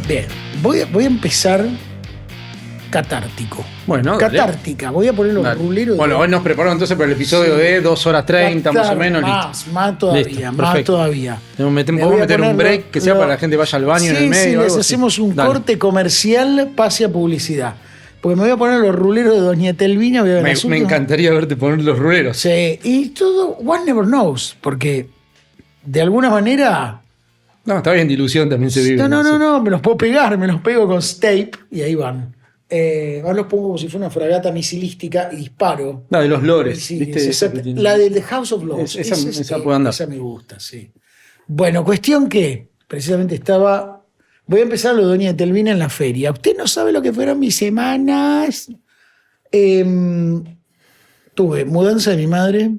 Bien, voy a empezar catártico. Bueno, catártica. Voy a poner los ruleros. Bueno, hoy nos preparamos entonces para el episodio de 2 horas 30, más o menos. Más todavía, listo, más todavía. Vamos a meter un break que sea para la gente vaya al baño en el medio. Sí, les hacemos un corte comercial, pase a publicidad. Porque me voy a poner los ruleros de Doña Etelvina. Me encantaría verte poner los ruleros. Sí, y todo, one never knows, porque de alguna manera... No, está bien, dilución también se vive. No, me los puedo pegar, me los pego con tape y ahí van. Ahora los pongo como si fuera una fragata misilística y disparo. La de los lores, sí, ¿viste? La de The House of Lords. Esa puede andar. Esa me gusta, sí. Bueno, cuestión que precisamente estaba... Voy a empezar lo de Doña Etelvina en la feria. Usted no sabe lo que fueron mis semanas. Tuve mudanza de mi madre,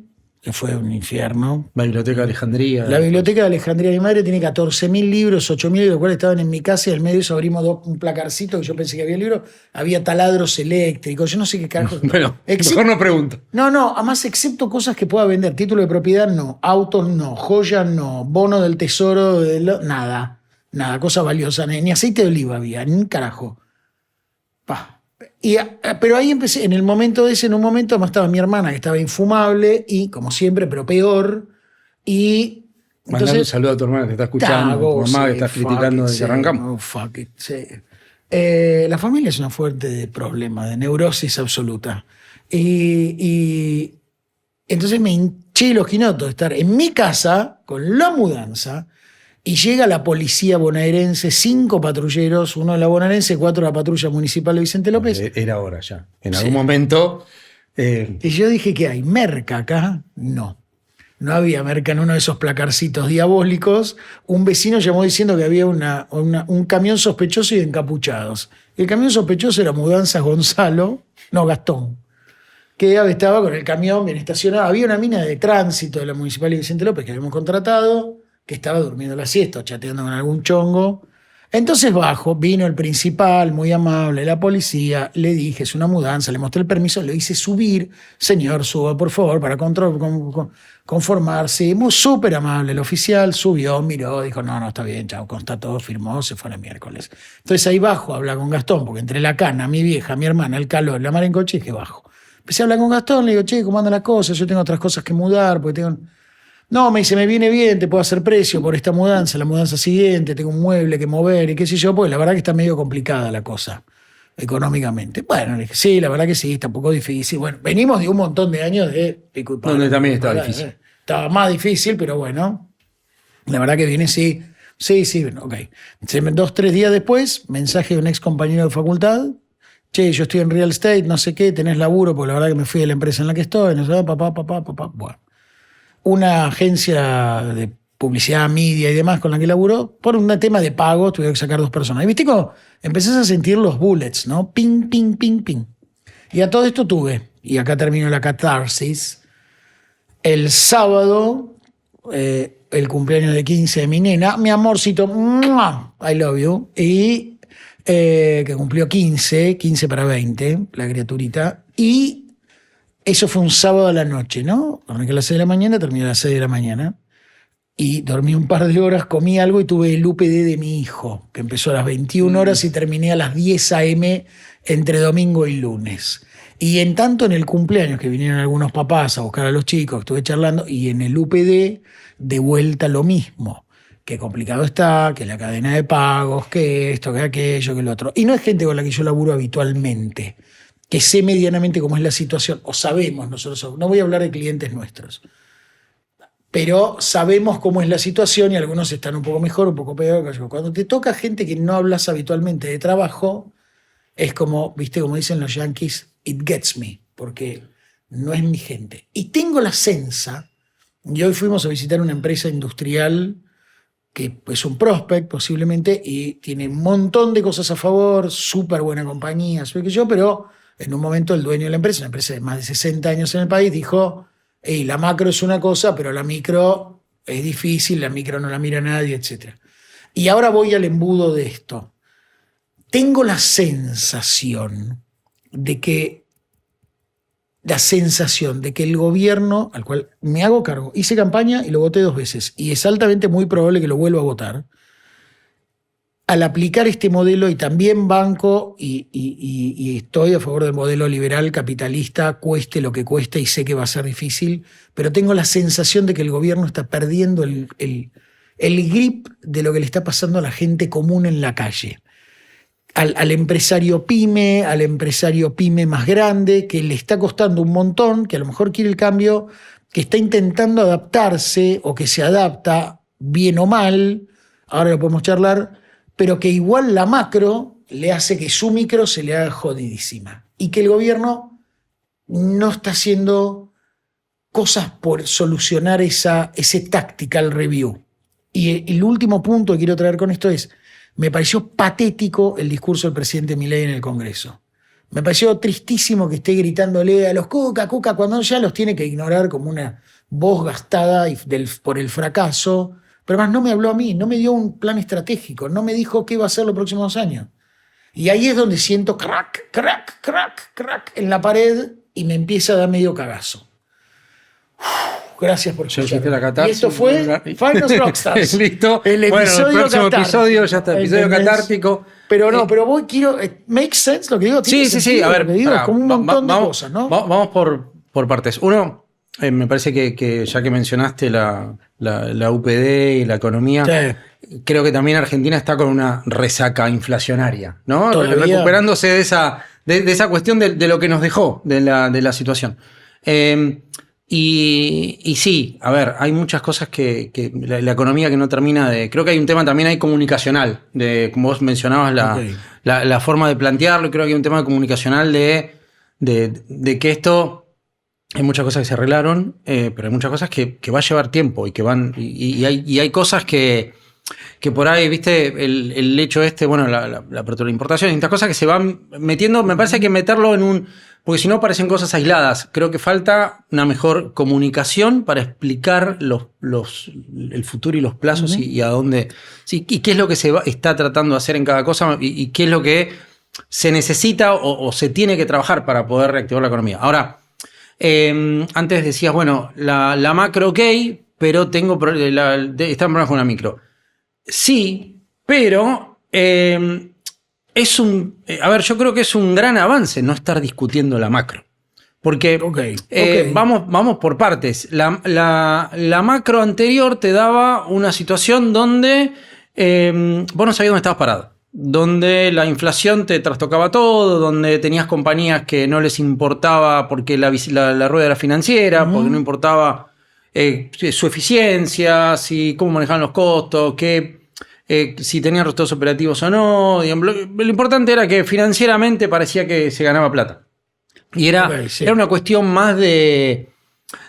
que fue un infierno. La Biblioteca de Alejandría. La Biblioteca de Alejandría. Mi madre tiene 14.000 libros, 8.000 de los cuales estaban en mi casa y al medio de eso abrimos un placarcito que yo pensé que había libros. Había taladros eléctricos, yo no sé qué carajo. Bueno, mejor no pregunto. No, además excepto cosas que pueda vender. Título de propiedad, no. Autos, no. Joyas, no. Bono del tesoro, nada. Nada, cosa valiosa. Ni aceite de oliva había, ni un carajo. Pero ahí empecé, en un momento además estaba mi hermana que estaba infumable y, como siempre, pero peor. Y mandar un saludo a tu hermana que te está escuchando, tu mamá que está criticando desde que arrancamos. Fuck it, sí. La familia es una fuente de problema, de neurosis absoluta. Y entonces me hinché los quinotos de estar en mi casa con la mudanza. Y llega la policía bonaerense, 5 patrulleros, 1 de la bonaerense, 4 de la patrulla municipal de Vicente López. Era hora ya. En algún momento. Y yo dije, ¿qué hay? ¿Merca acá? No. No había merca en uno de esos placarcitos diabólicos. Un vecino llamó diciendo que había un camión sospechoso y encapuchados. El camión sospechoso era Mudanzas Gastón. Que estaba con el camión bien estacionado. Había una mina de tránsito de la municipalidad de Vicente López que habíamos contratado, que estaba durmiendo la siesta o chateando con algún chongo. Entonces bajo, vino el principal, muy amable, la policía, le dije, es una mudanza, le mostré el permiso, le hice subir, señor, suba por favor para conformarse. Súper amable, el oficial subió, miró, dijo, no, está bien, chao, constató, firmó, se fue el miércoles. Entonces ahí bajo, habla con Gastón, porque entre la cana, mi vieja, mi hermana, el calor, la mar en coche, dije, bajo. Empecé a hablar con Gastón, le digo, che, ¿cómo andan las cosas? Yo tengo otras cosas que mudar, porque tengo... No, me dice, me viene bien, te puedo hacer precio por esta mudanza, la mudanza siguiente, tengo un mueble que mover y qué sé yo, porque la verdad que está medio complicada la cosa económicamente. Bueno, le dije, sí, la verdad que sí, está un poco difícil. Bueno, venimos de un montón de años de pico y palo. Donde también estaba difícil. Estaba más difícil, pero bueno, la verdad que viene sí, bueno, ok. 2, 3 días después, mensaje de un ex compañero de facultad. Che, yo estoy en real estate, no sé qué, tenés laburo, porque la verdad que me fui de la empresa en la que estoy, no sé, papá. Bueno. Una agencia de publicidad, media y demás con la que laburó, por un tema de pago, tuvieron que sacar 2 personas. Y viste cómo empezás a sentir los bullets, ¿no? Ping, ping, ping, ping. Y a todo esto tuve, y acá termino la catarsis, el sábado, el cumpleaños de 15 de mi nena, mi amorcito, I love you, y que cumplió 15 para 20, la criaturita, y eso fue un sábado a la noche, ¿no? Arranqué a las 6 de la mañana, terminé a las 6 de la mañana. Y dormí un par de horas, comí algo y tuve el UPD de mi hijo, que empezó a las 21 horas y terminé a las 10 a.m. entre domingo y lunes. Y en tanto en el cumpleaños, que vinieron algunos papás a buscar a los chicos, estuve charlando, y en el UPD de vuelta lo mismo. Qué complicado está, que la cadena de pagos, que esto, que aquello, que lo otro. Y no es gente con la que yo laburo habitualmente, que sé medianamente cómo es la situación, o sabemos nosotros, no voy a hablar de clientes nuestros, pero sabemos cómo es la situación y algunos están un poco mejor, un poco peor. Cuando te toca gente que no hablas habitualmente de trabajo, es como, viste, como dicen los yankees, it gets me, porque no es mi gente. Y tengo la sensa, y hoy fuimos a visitar una empresa industrial que es un prospect posiblemente y tiene un montón de cosas a favor, súper buena compañía, pero en un momento el dueño de la empresa, una empresa de más de 60 años en el país, dijo, la macro es una cosa, pero la micro es difícil, la micro no la mira nadie, etc. Y ahora voy al embudo de esto. Tengo la sensación de que el gobierno, al cual me hago cargo, hice campaña y lo voté 2 veces, y es altamente muy probable que lo vuelva a votar, al aplicar este modelo, y también banco y estoy a favor del modelo liberal capitalista, cueste lo que cueste, y sé que va a ser difícil, pero tengo la sensación de que el gobierno está perdiendo el grip de lo que le está pasando a la gente común en la calle. Al empresario pyme más grande, que le está costando un montón, que a lo mejor quiere el cambio, que está intentando adaptarse o que se adapta bien o mal, ahora lo podemos charlar, pero que igual la macro le hace que su micro se le haga jodidísima y que el gobierno no está haciendo cosas por solucionar ese tactical review. Y el último punto que quiero traer con esto es: me pareció patético el discurso del presidente Milei en el Congreso. Me pareció tristísimo que esté gritándole a los Cuca, cuando ya los tiene que ignorar como una voz gastada por el fracaso. Pero más, no me habló a mí, no me dio un plan estratégico, no me dijo qué va a hacer los próximos 2 años. Y ahí es donde siento crack, crack, crack, crack en la pared y me empieza a dar medio cagazo. Gracias por escuchar. Y esto fue Finance Rockstars. Listo. El próximo episodio ya está, episodio catártico. Pero no, pero quiero. ¿Make sense lo que digo? Sí. A ver, digo, como un montón de cosas, ¿no? Vamos por partes. Uno, me parece que ya que mencionaste la UPD y la economía, sí, creo que también Argentina está con una resaca inflacionaria, ¿no? ¿Todavía? Recuperándose de esa cuestión de lo que nos dejó de la situación. Y sí, a ver, hay muchas cosas que la economía que no termina de... Creo que hay un tema también ahí comunicacional, como vos mencionabas, la forma de plantearlo. Creo que hay un tema comunicacional de que esto... Hay muchas cosas que se arreglaron, pero hay muchas cosas que va a llevar tiempo y que van... Y hay cosas que por ahí, viste, el hecho bueno, la apertura de importación, y estas cosas que se van metiendo, me parece que meterlo en un... Porque si no parecen cosas aisladas. Creo que falta una mejor comunicación para explicar el futuro y los plazos, y a dónde... Sí, y qué es lo que está tratando de hacer en cada cosa, y qué es lo que se necesita o se tiene que trabajar para poder reactivar la economía. Ahora, antes decías, bueno, la macro ok, pero está en problemas con la micro. Sí, pero a ver, yo creo que es un gran avance no estar discutiendo la macro. Porque vamos por partes. La macro anterior te daba una situación donde vos no sabías dónde estabas parado. Donde la inflación te trastocaba todo, donde tenías compañías que no les importaba porque la rueda era financiera, porque no importaba su eficiencia, cómo manejaban los costos, si tenían resultados operativos o no. Lo importante era que financieramente parecía que se ganaba plata. Y era una cuestión más de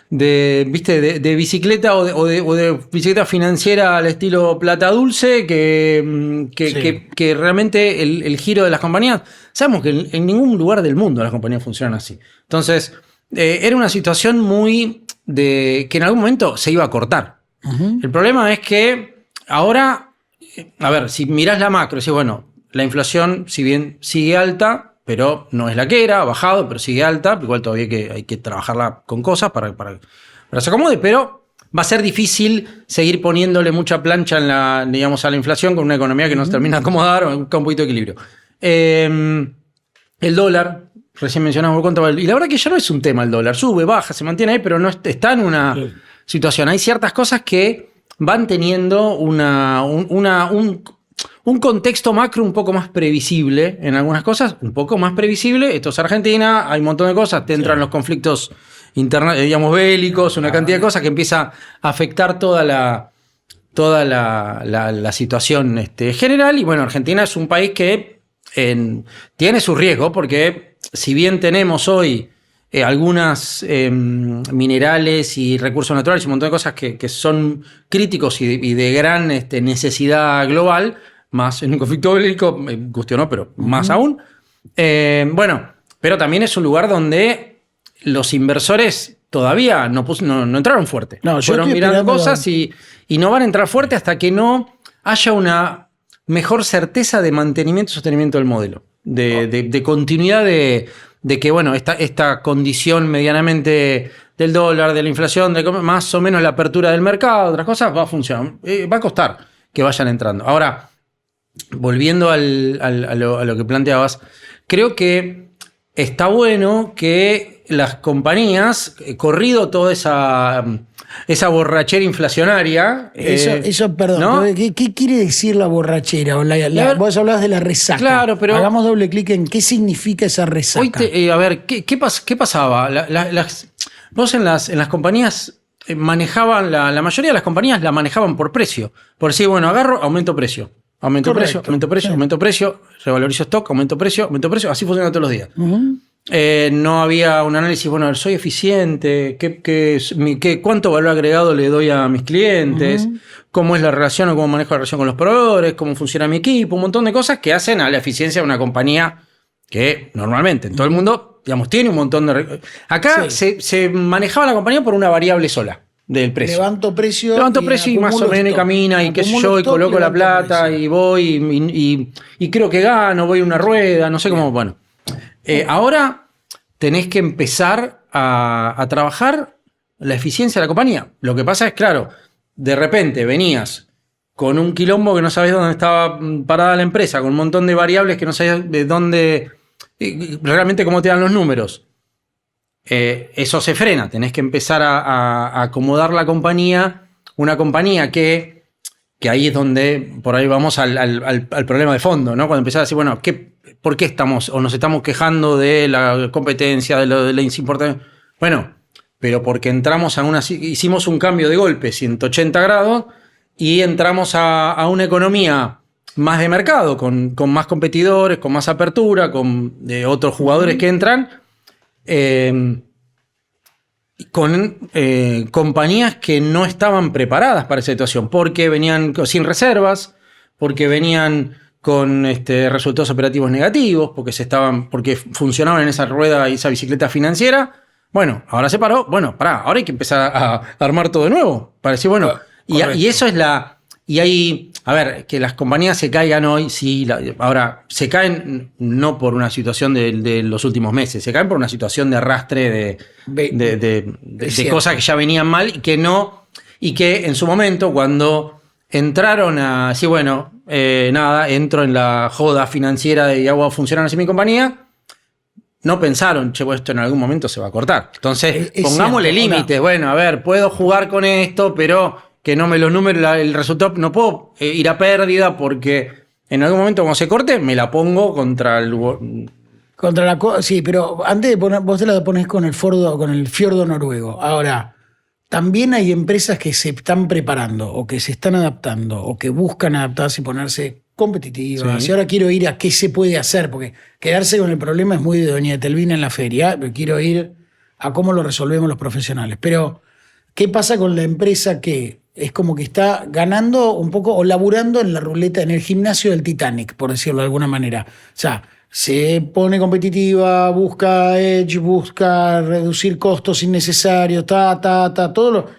bicicleta o de bicicleta financiera al estilo plata dulce, que realmente el giro de las compañías, sabemos que en ningún lugar del mundo las compañías funcionan así. Entonces, era una situación muy que en algún momento se iba a cortar. El problema es que ahora, a ver, si mirás la macro, decís, bueno, la inflación, si bien sigue alta, pero no es la que era, ha bajado, pero sigue alta. Igual todavía hay que trabajarla con cosas para que se acomode, pero va a ser difícil seguir poniéndole mucha plancha a la inflación con una economía que nos termina de acomodar o con un poquito de equilibrio. El dólar, recién mencionamos cuánto, y la verdad que ya no es un tema el dólar, sube, baja, se mantiene ahí, pero no está en una situación. Hay ciertas cosas que van teniendo un contexto macro un poco más previsible en algunas cosas, un poco más previsible. Esto es Argentina, hay un montón de cosas, te entran los conflictos bélicos, una cantidad de cosas que empieza a afectar toda la situación general. Y bueno, Argentina es un país que tiene su riesgo, porque si bien tenemos hoy algunas minerales y recursos naturales y un montón de cosas que son críticos y de gran necesidad global, más en un conflicto bélico, cuestionó, pero más aún. Bueno, pero también es un lugar donde los inversores todavía no entraron fuerte. Fueron mirando cosas y no van a entrar fuerte hasta que no haya una mejor certeza de mantenimiento y sostenimiento del modelo, de continuidad de que, bueno, esta condición medianamente del dólar, de la inflación, más o menos la apertura del mercado, otras cosas, va a funcionar. Va a costar que vayan entrando. Ahora, volviendo a lo que planteabas, creo que está bueno que las compañías, corrido toda esa borrachera inflacionaria. Perdón, ¿no? ¿qué quiere decir la borrachera? Vos hablabas de la resaca. Claro, pero hagamos doble clic en qué significa esa resaca. A ver, ¿qué pasaba? Vos en las compañías manejaban, la mayoría de las compañías la manejaban por precio. Por decir, bueno, agarro, aumento precio. Aumento precio, aumento precio, aumento precio, revalorizo stock, aumento precio, así funciona todos los días. Uh-huh. No había un análisis, bueno, soy eficiente, cuánto valor agregado le doy a mis clientes, uh-huh. Cómo es la relación o cómo manejo la relación con los proveedores, cómo funciona mi equipo, un montón de cosas que hacen a la eficiencia de una compañía que normalmente en todo el mundo, digamos, tiene un montón de... Acá se manejaba la compañía por una variable sola del precio. Levanto precio y más o menos camina y qué sé yo, y coloco la plata y voy y creo que gano, voy a una rueda, no sé cómo, bueno. Ahora tenés que empezar a trabajar la eficiencia de la compañía. Lo que pasa es, claro, de repente venías con un quilombo que no sabés dónde estaba parada la empresa, con un montón de variables que no sabés de dónde, realmente cómo te dan los números. Eso se frena, tenés que empezar a acomodar la compañía, una compañía que ahí es donde, por ahí vamos al problema de fondo, ¿no? Cuando empezás a decir, bueno, ¿por qué nos estamos quejando de la competencia, de la insimportancia? Bueno, pero porque hicimos un cambio de golpe, 180 grados, y entramos a una economía más de mercado, con más competidores, con más apertura, con otros jugadores que entran, con compañías que no estaban preparadas para esa situación, porque venían sin reservas, porque venían con resultados operativos negativos, porque funcionaban en esa rueda y esa bicicleta financiera. Bueno, ahora se paró. Bueno, ahora hay que empezar a armar todo de nuevo. Para decir, bueno, y eso es y hay, a ver, que las compañías se caigan hoy, sí, ahora se caen no por una situación de los últimos meses, se caen por una situación de arrastre de cosas que ya venían mal y que en su momento cuando entraron a decir, bueno, entro en la joda financiera y hago funcionar así mi compañía, no pensaron, esto en algún momento se va a cortar. Entonces, pongámosle límites. Bueno, a ver, puedo jugar con esto, pero que no me los números, el resultado, no puedo ir a pérdida porque en algún momento cuando se corte me la pongo contra el... Sí, pero antes de vos te la pones con el fiordo noruego. Ahora, también hay empresas que se están preparando o que se están adaptando o que buscan adaptarse y ponerse competitivas. Sí. Y ahora quiero ir a qué se puede hacer, porque quedarse con el problema es muy de Doña Etelvina en la feria, pero quiero ir a cómo lo resolvemos los profesionales. Pero, ¿qué pasa con la empresa que es como que está ganando un poco o laburando en la ruleta, en el gimnasio del Titanic, por decirlo de alguna manera? O sea, se pone competitiva, busca edge, busca reducir costos innecesarios, todo lo...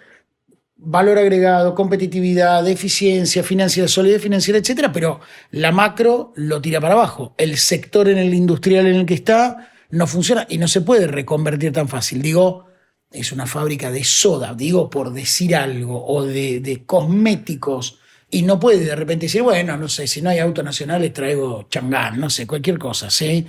valor agregado, competitividad, eficiencia financiera, solidez financiera, etcétera, pero la macro lo tira para abajo. El sector en el industrial en el que está no funciona y no se puede reconvertir tan fácil. Digo, es una fábrica de soda, digo por decir algo, o de cosméticos, y no puede de repente decir, bueno, no sé, si no hay autos nacionales traigo Chang'an, no sé, cualquier cosa, ¿sí?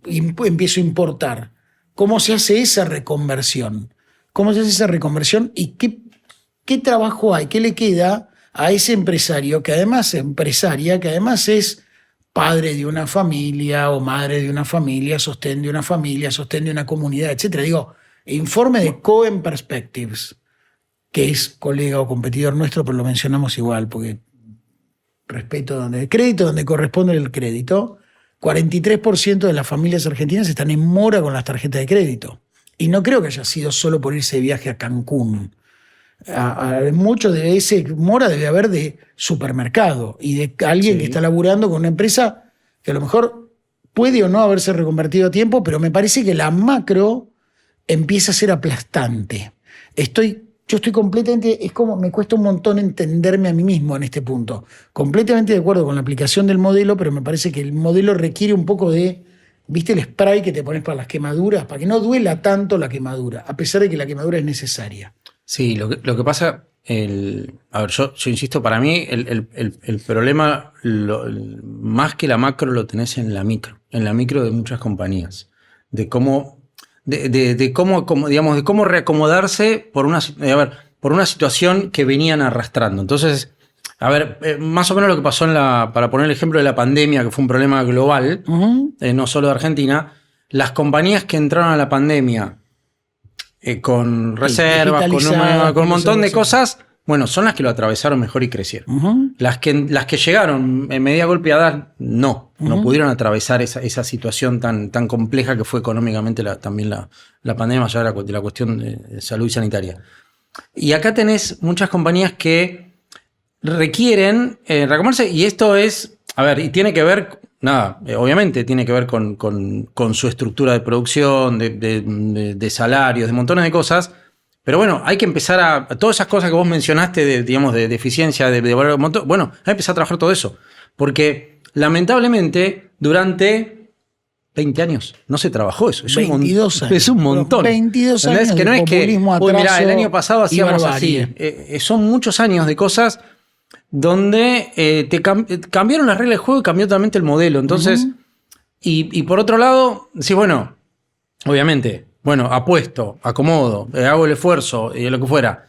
Empiezo a importar. ¿Cómo se hace esa reconversión? ¿Cómo se hace esa reconversión y qué trabajo hay? ¿Qué le queda a ese empresario que además es padre de una familia o madre de una familia, sostén de una comunidad, etcétera? Digo, informe de Cohen Perspectives, que es colega o competidor nuestro, pero lo mencionamos igual, porque respeto donde corresponde el crédito. 43% de las familias argentinas están en mora con las tarjetas de crédito. Y no creo que haya sido solo por irse de viaje a Cancún. Mucho de ese mora debe haber de supermercado y de alguien que está laburando con una empresa que a lo mejor puede o no haberse reconvertido a tiempo, pero me parece que la macro empieza a ser aplastante. Yo estoy completamente, es como me cuesta un montón entenderme a mí mismo en este punto. Completamente de acuerdo con la aplicación del modelo, pero me parece que el modelo requiere un poco de... ¿Viste el spray que te pones para las quemaduras? Para que no duela tanto la quemadura, a pesar de que la quemadura es necesaria. Sí, lo que pasa A ver, yo insisto, para mí el problema, más que la macro, lo tenés en la micro de muchas compañías. De cómo, digamos, de cómo reacomodarse por una situación que venían arrastrando. Entonces, a ver, más o menos lo que pasó para poner el ejemplo de la pandemia, que fue un problema global, no solo de Argentina, las compañías que entraron a la pandemia con reservas, con un montón de cosas, bueno, son las que lo atravesaron mejor y crecieron. Las que llegaron en medida golpeadas, no pudieron atravesar esa situación tan compleja que fue económicamente también la pandemia, más allá de la cuestión de salud y sanitaria. Y acá tenés muchas compañías que requieren reacomodarse, y esto es, a ver, y tiene que ver, obviamente tiene que ver con su estructura de producción, de salarios, de montones de cosas, pero bueno, hay que empezar a todas esas cosas que vos mencionaste, de eficiencia, de valor, bueno, hay que empezar a trabajar todo eso, porque lamentablemente durante 20 años no se trabajó eso. 22 años. Es un montón. 22 años que no de es que, populismo, mirá, el año pasado hacíamos así. Son muchos años de cosas donde cambiaron las reglas del juego y cambió totalmente el modelo. Entonces, y por otro lado, sí, bueno, obviamente, apuesto, acomodo, hago el esfuerzo y lo que fuera.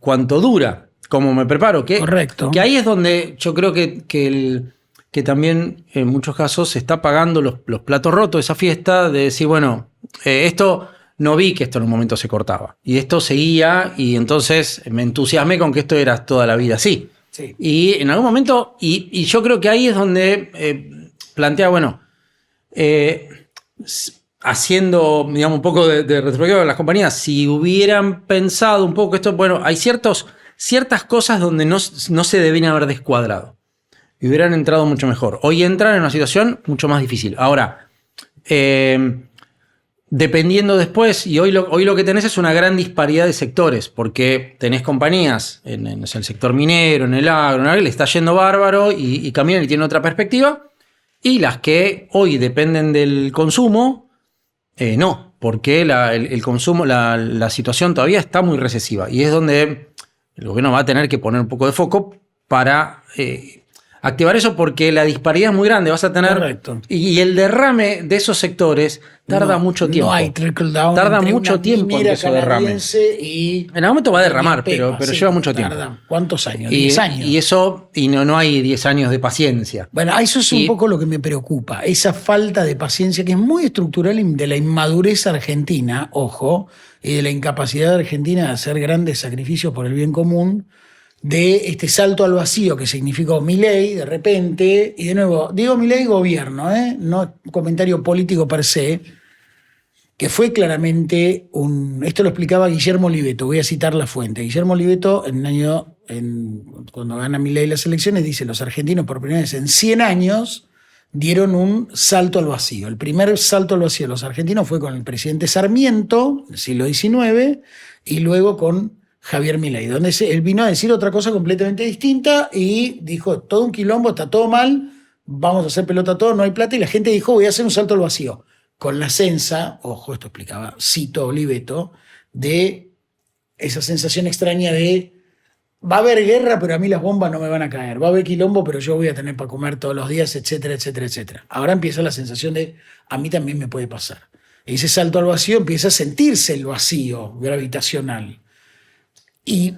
¿Cuánto dura? ¿Cómo me preparo? Correcto. Que ahí es donde yo creo que también en muchos casos se está pagando los platos rotos de esa fiesta, de decir, bueno, no vi que esto en un momento se cortaba. Y esto seguía, y entonces me entusiasmé con que esto era toda la vida así. Sí. Y en algún momento, y yo creo que ahí es donde plantea, haciendo, digamos, un poco de retrospectiva de las compañías, si hubieran pensado un poco esto, hay ciertas cosas donde no se deberían haber descuadrado. Y hubieran entrado mucho mejor. Hoy entran en una situación mucho más difícil. Ahora, dependiendo después, y hoy lo que tenés es una gran disparidad de sectores, porque tenés compañías en el sector minero, en el agro, que le está yendo bárbaro y caminan y tienen otra perspectiva, y las que hoy dependen del consumo, no, porque el consumo, la situación todavía está muy recesiva, y es donde el gobierno va a tener que poner un poco de foco para activar eso, porque la disparidad es muy grande. Vas a tener. Correcto. Y el derrame de esos sectores tarda mucho tiempo. No hay trickle down. Tarda mucho tiempo en que eso derrame. Y en algún momento va a derramar, pero lleva mucho tiempo. ¿Cuántos años? 10 años. Y no hay 10 años de paciencia. Bueno, eso es un poco lo que me preocupa. Esa falta de paciencia que es muy estructural de la inmadurez argentina, ojo, y de la incapacidad de Argentina de hacer grandes sacrificios por el bien común, de este salto al vacío que significó Milei de repente, y de nuevo, digo Milei gobierno, no comentario político per se, que fue claramente esto lo explicaba Guillermo Oliveto, voy a citar la fuente. Guillermo Oliveto, cuando gana Milei las elecciones, dice: los argentinos por primera vez en 100 años dieron un salto al vacío. El primer salto al vacío de los argentinos fue con el presidente Sarmiento, del siglo XIX, y luego con Javier Milei, donde él vino a decir otra cosa completamente distinta y dijo: todo un quilombo, está todo mal, vamos a hacer pelota todo, no hay plata, y la gente dijo: voy a hacer un salto al vacío. Con la sensa, ojo, esto explicaba, cito Oliveto, de esa sensación extraña de va a haber guerra, pero a mí las bombas no me van a caer, va a haber quilombo, pero yo voy a tener para comer todos los días, etcétera, etcétera, etcétera. Ahora empieza la sensación de a mí también me puede pasar. Ese salto al vacío empieza a sentirse el vacío gravitacional. Y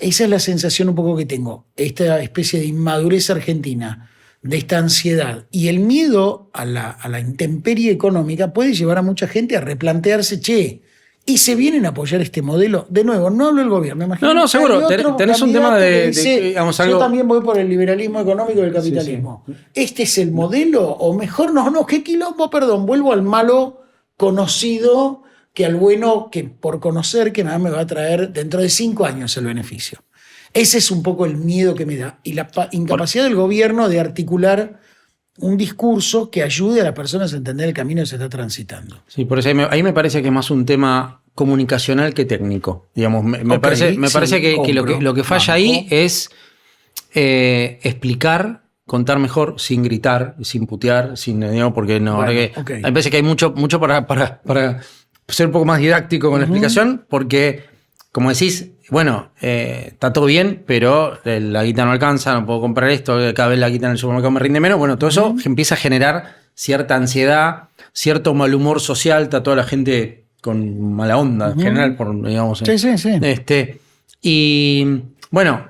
esa es la sensación un poco que tengo, esta especie de inmadurez argentina, de esta ansiedad. Y el miedo a la intemperie económica puede llevar a mucha gente a replantearse, y se vienen a apoyar este modelo. De nuevo, no hablo del gobierno, imagino. No, seguro, tenés un tema digamos, algo. Yo también voy por el liberalismo económico y el capitalismo. Sí. ¿Este es el modelo? O mejor, no, qué quilombo, vuelvo al malo conocido que al bueno que por conocer, que nada me va a traer dentro de 5 años el beneficio. Ese es un poco el miedo que me da. Y la incapacidad del gobierno de articular un discurso que ayude a las personas a entender el camino que se está transitando. Sí, por eso ahí me parece que es más un tema comunicacional que técnico. Digamos, me parece que lo que falla ahí es explicar, contar mejor, sin gritar, sin putear, digamos, porque no. Okay. Hay veces que hay mucho para ser un poco más didáctico con la explicación, porque, como decís, bueno, está todo bien, pero la guita no alcanza, no puedo comprar esto, cada vez la guita en el supermercado me rinde menos. Bueno, todo eso empieza a generar cierta ansiedad, cierto mal humor social, está toda la gente con mala onda en general, digamos. Sí. Y bueno,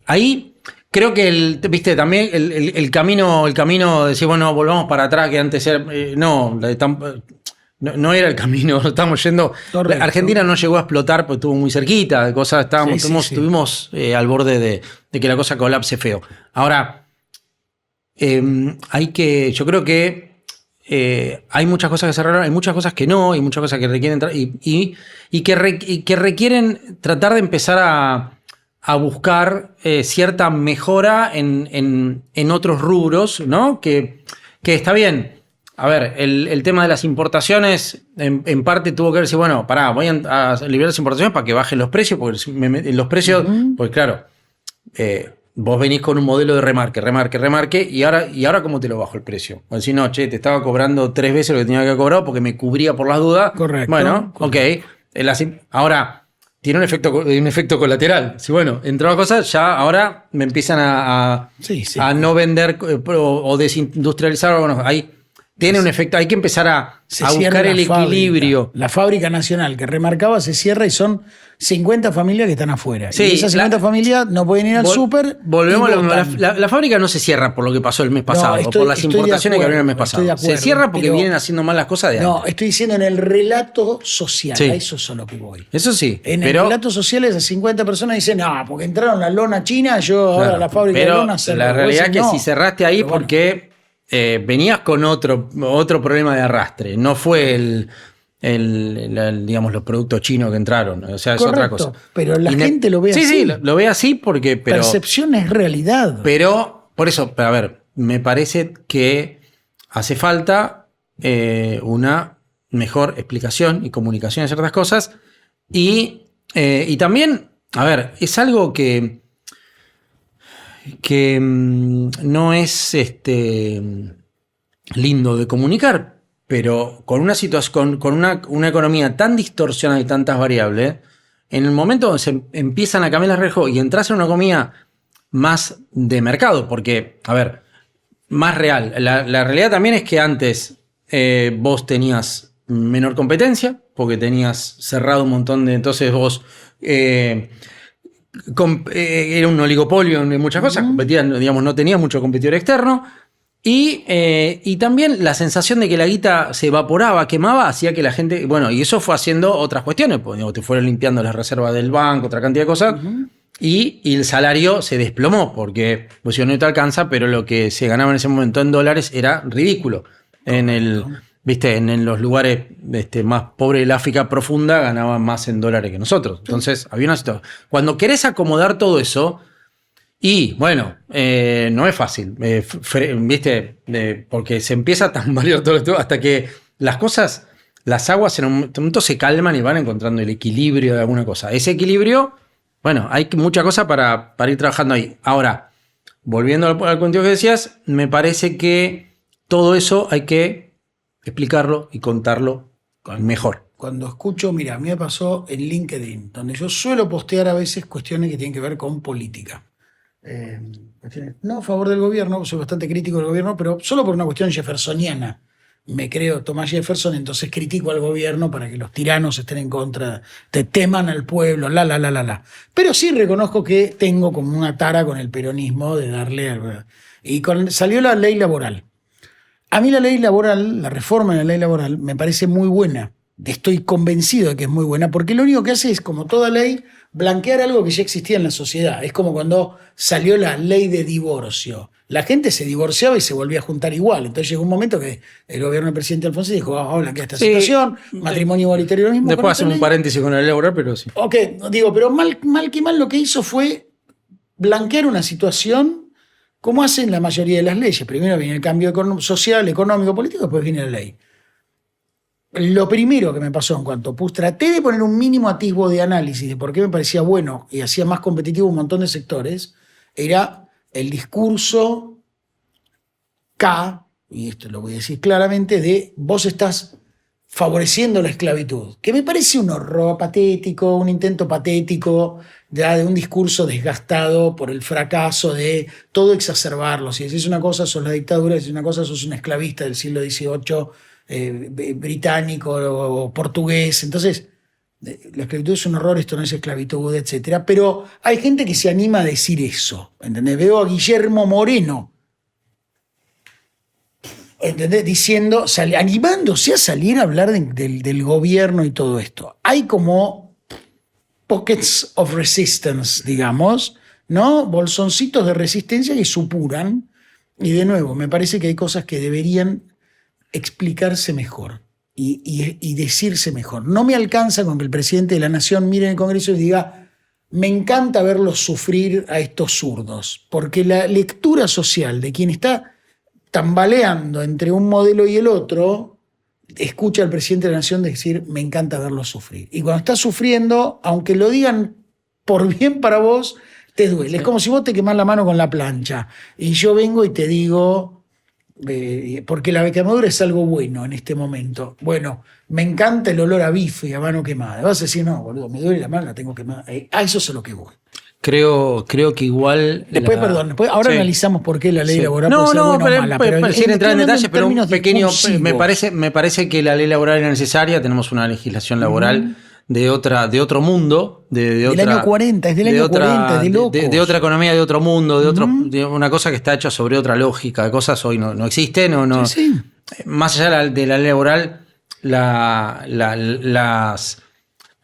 ahí creo que viste, también el camino de decir, bueno, volvamos para atrás, que antes era. No era el camino, estamos yendo. Correcto. Argentina no llegó a explotar porque estuvo muy cerquita de cosas, estuvimos al borde de que la cosa colapse feo. Ahora, yo creo que hay muchas cosas que cerraron, hay muchas cosas que no, hay muchas cosas que requieren y que requieren tratar de empezar a buscar cierta mejora en otros rubros, ¿no? Que está bien. A ver, el tema de las importaciones en parte tuvo que ver si, bueno, voy a liberar las importaciones para que bajen los precios, porque los precios, pues claro, vos venís con un modelo de remarque, y ahora ¿cómo te lo bajo el precio? O decís, no, che, te estaba cobrando 3 veces lo que tenía que haber cobrado porque me cubría por las dudas. Correcto. Bueno, correcto. Ok. Ahora, tiene un efecto colateral. Si bueno, entró la cosa, ya ahora me empiezan a no vender o desindustrializar. Bueno, tiene un efecto, hay que empezar a buscar el equilibrio. La fábrica nacional que remarcaba se cierra y son 50 familias que están afuera. Sí, y esas 50 familias no pueden ir al súper. Volvemos la fábrica no se cierra por lo que pasó el mes pasado, o por las importaciones que abrieron el mes pasado. Se cierra porque vienen haciendo mal las cosas de antes. No, estoy diciendo en el relato social. Sí. A eso es a lo que voy. Eso sí. En el relato social esas 50 personas dicen, no, porque entraron la lona china, ahora la fábrica de lona se la realidad es que si cerraste ahí porque venías con otro problema de arrastre. No fue digamos, los productos chinos que entraron. O sea, es otra cosa. Pero la gente lo ve así. Sí, lo ve así porque. Percepción es realidad. Pero, por eso, a ver, me parece que hace falta una mejor explicación y comunicación de ciertas cosas. Y también, a ver, es algo que no es lindo de comunicar, pero con una situación, con una economía tan distorsionada y tantas variables, en el momento donde se empiezan a cambiar las reglas y entras en una economía más de mercado, porque, a ver, más real. La realidad también es que antes vos tenías menor competencia, porque tenías cerrado un montón de. Entonces vos. Era un oligopolio en muchas cosas, competían, digamos, no tenía mucho competidor externo. Y también la sensación de que la guita se evaporaba, quemaba, hacía que la gente. Bueno, y eso fue haciendo otras cuestiones, pues, digamos, te fueron limpiando las reservas del banco, otra cantidad de cosas. Y el salario se desplomó, porque pues, no te alcanza, pero lo que se ganaba en ese momento en dólares era ridículo. En los lugares más pobres del África profunda ganaban más en dólares que nosotros. Entonces, había una situación. Cuando querés acomodar todo eso, y bueno, no es fácil, porque se empieza a tambalear todo esto hasta que las aguas en un momento se calman y van encontrando el equilibrio de alguna cosa. Ese equilibrio, bueno, hay mucha cosa para ir trabajando ahí. Ahora, volviendo al cuento que decías, me parece que todo eso hay que explicarlo y contarlo mejor. Cuando escucho, mira, a mí me pasó en LinkedIn, donde yo suelo postear a veces cuestiones que tienen que ver con política. No a favor del gobierno, soy bastante crítico del gobierno, pero solo por una cuestión jeffersoniana. Me creo Thomas Jefferson, entonces critico al gobierno para que los tiranos estén en contra, te teman al pueblo, la. Pero sí reconozco que tengo como una tara con el peronismo de darle. Salió la ley laboral. A mí la ley laboral, la reforma en la ley laboral, me parece muy buena. Estoy convencido de que es muy buena, porque lo único que hace es, como toda ley, blanquear algo que ya existía en la sociedad. Es como cuando salió la ley de divorcio. La gente se divorciaba y se volvía a juntar igual. Entonces llegó un momento que el gobierno del presidente Alfonsín dijo, vamos a blanquear esta situación, matrimonio igualitario lo mismo. Después hacemos un paréntesis con la ley laboral, pero sí. Ok, pero mal lo que hizo fue blanquear una situación como hacen la mayoría de las leyes. Primero viene el cambio social, económico, político, después viene la ley. Lo primero que me pasó en cuanto traté de poner un mínimo atisbo de análisis de por qué me parecía bueno y hacía más competitivo un montón de sectores, era el discurso y esto lo voy a decir claramente, de vos estás favoreciendo la esclavitud, que me parece un horror patético, un intento patético ya de un discurso desgastado por el fracaso de todo exacerbarlo. Si decís una cosa, sos la dictadura, si decís una cosa, sos un esclavista del siglo XVIII británico o portugués. Entonces, la esclavitud es un horror, esto no es esclavitud, etc. Pero hay gente que se anima a decir eso, ¿entendés? Veo a Guillermo Moreno, ¿entendés? Diciendo, animándose a salir a hablar del gobierno y todo esto. Hay como pockets of resistance, digamos, ¿no? Bolsoncitos de resistencia que supuran. Y de nuevo, me parece que hay cosas que deberían explicarse mejor y decirse mejor. No me alcanza con que el presidente de la Nación mire en el Congreso y diga: me encanta verlos sufrir a estos zurdos, porque la lectura social de quien está tambaleando entre un modelo y el otro, escucha al presidente de la Nación decir: me encanta verlo sufrir. Y cuando estás sufriendo, aunque lo digan por bien para vos, te duele. Sí. Es como si vos te quemás la mano con la plancha y yo vengo y te digo, porque la quemadura es algo bueno en este momento. Bueno, me encanta el olor a bife y a mano quemada. Vas a decir: no, boludo, me duele la mano, la tengo quemada. A eso es a lo que voy. Creo que igual... Después, ahora sí. Analizamos por qué la ley laboral puede ser buena o mala. Pero sin entrar en detalles, pero un pequeño... Me parece que la ley laboral era necesaria. Tenemos una legislación laboral de otro mundo. Del año 40, es del año 40, de locos. De otra economía, de otro mundo, de una cosa que está hecha sobre otra lógica. De cosas hoy no existen. Sí. Más allá de la ley laboral,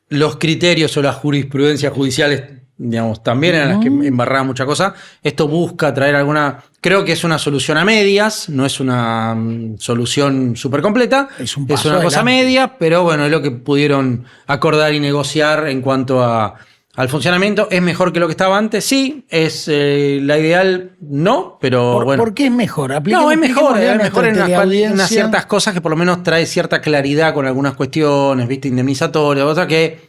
los criterios o las jurisprudencias judiciales, digamos, también eran las que embarraban mucha cosa. Esto busca traer alguna... Creo que es una solución a medias, no es una solución súper completa. Es una cosa media, pero bueno, es lo que pudieron acordar y negociar en cuanto al funcionamiento. ¿Es mejor que lo que estaba antes? Sí. ¿Es la ideal? No, pero bueno. ¿Por qué es mejor? Es mejor en unas ciertas cosas, que por lo menos trae cierta claridad con algunas cuestiones, ¿viste? Indemnizatorias, cosas que...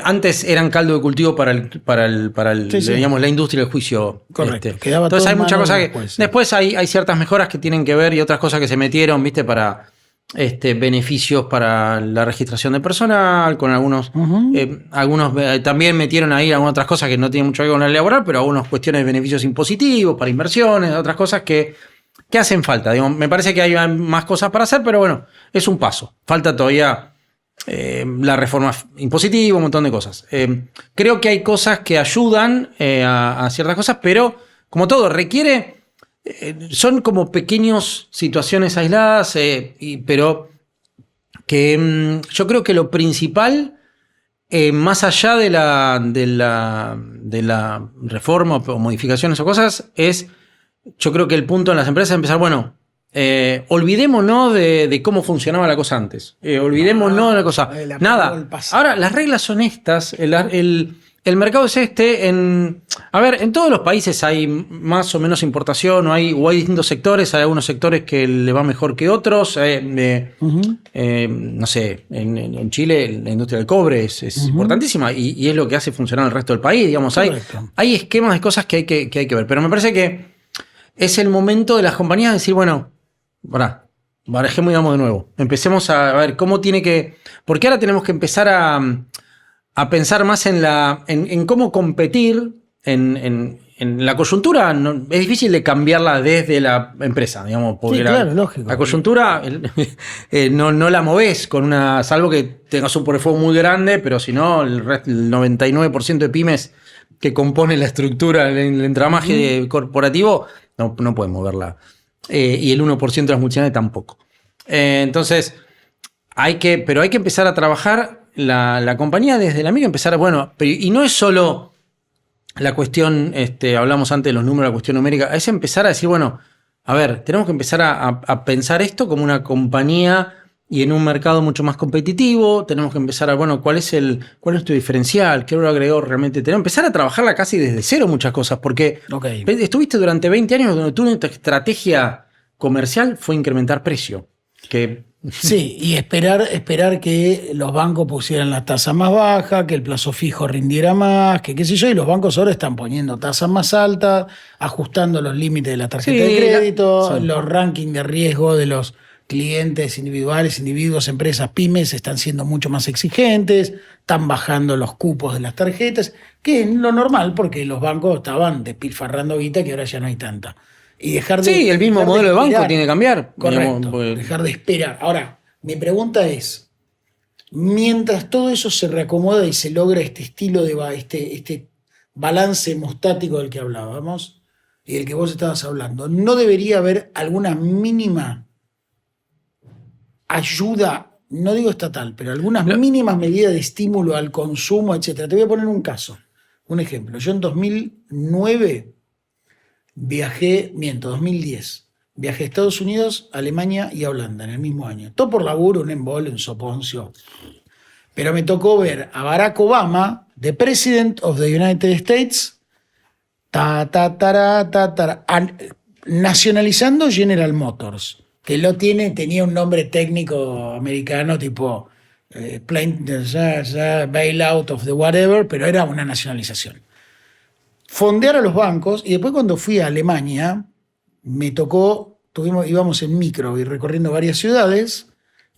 Antes eran caldo de cultivo para digamos, la industria del juicio. Correcto. Entonces hay muchas cosas que... Después hay ciertas mejoras que tienen que ver y otras cosas que se metieron, ¿viste? Para beneficios para la registración de personal, con algunos... algunos también metieron ahí algunas otras cosas que no tienen mucho que ver con la ley laboral, pero algunas cuestiones de beneficios impositivos, para inversiones, otras cosas que hacen falta. Digamos, me parece que hay más cosas para hacer, pero bueno, es un paso. Falta todavía... la reforma impositiva, un montón de cosas. Creo que hay cosas que ayudan a ciertas cosas, pero como todo, requiere... son como pequeñas situaciones aisladas, pero que yo creo que lo principal, más allá de la reforma o modificaciones o cosas, es, yo creo que el punto en las empresas es empezar, bueno... olvidémonos de cómo funcionaba la cosa antes. Olvidémonos de la cosa. Nada. Ahora, las reglas son estas. El mercado es este. En todos los países hay más o menos importación, o hay distintos sectores. Hay algunos sectores que le va mejor que otros. No sé, en Chile la industria del cobre es importantísima y es lo que hace funcionar el resto del país. Digamos, hay esquemas de cosas que hay que ver. Pero me parece que es el momento de las compañías de decir, bueno, barajemos y vamos de nuevo. Empecemos a ver cómo tiene que... Porque ahora tenemos que empezar a pensar más en cómo competir en la coyuntura. Es difícil de cambiarla desde la empresa, digamos. Porque claro, lógico. La coyuntura no la movés con una... Salvo que tengas un portafolio muy grande, pero si no, el 99% de pymes que compone la estructura, el entramaje corporativo, no pueden moverla. Y el 1% de las multinacionales tampoco. Entonces, hay que empezar a trabajar la compañía desde la micro, y no es solo la cuestión, hablamos antes de los números, la cuestión numérica, es empezar a decir, bueno, a ver, tenemos que empezar a pensar esto como una compañía y en un mercado mucho más competitivo. Tenemos que empezar a, ¿cuál es nuestro diferencial? ¿Qué valor agregado realmente tenemos? Empezar a trabajarla casi desde cero muchas cosas, porque estuviste durante 20 años donde tu estrategia comercial fue incrementar precio. Sí, y esperar que los bancos pusieran la tasa más baja, que el plazo fijo rindiera más, que qué sé yo, y los bancos ahora están poniendo tasas más altas, ajustando los límites de la tarjeta de crédito, los rankings de riesgo de los clientes individuales, individuos, empresas, pymes están siendo mucho más exigentes, están bajando los cupos de las tarjetas, que es lo normal porque los bancos estaban despilfarrando guita que ahora ya no hay tanta. Y dejar de... Sí, el mismo dejar modelo de banco esperar. tiene que cambiar. Correcto, digamos, porque- dejar de esperar. Ahora, mi pregunta es, mientras todo eso se reacomoda y se logra este estilo de este balance hemostático del que hablábamos y del que vos estabas hablando, ¿no debería haber alguna mínima ayuda, no digo estatal, pero algunas mínimas medidas de estímulo al consumo, etcétera? Te voy a poner un caso, un ejemplo. Yo en 2009 2010, viajé a Estados Unidos, Alemania y a Holanda en el mismo año. Todo por laburo, un embole, un soponcio. Pero me tocó ver a Barack Obama, the President of the United States, nacionalizando General Motors, que tenía un nombre técnico americano tipo bailout of the whatever, pero era una nacionalización. Fondear a los bancos, y después cuando fui a Alemania, me tocó, íbamos en micro y recorriendo varias ciudades,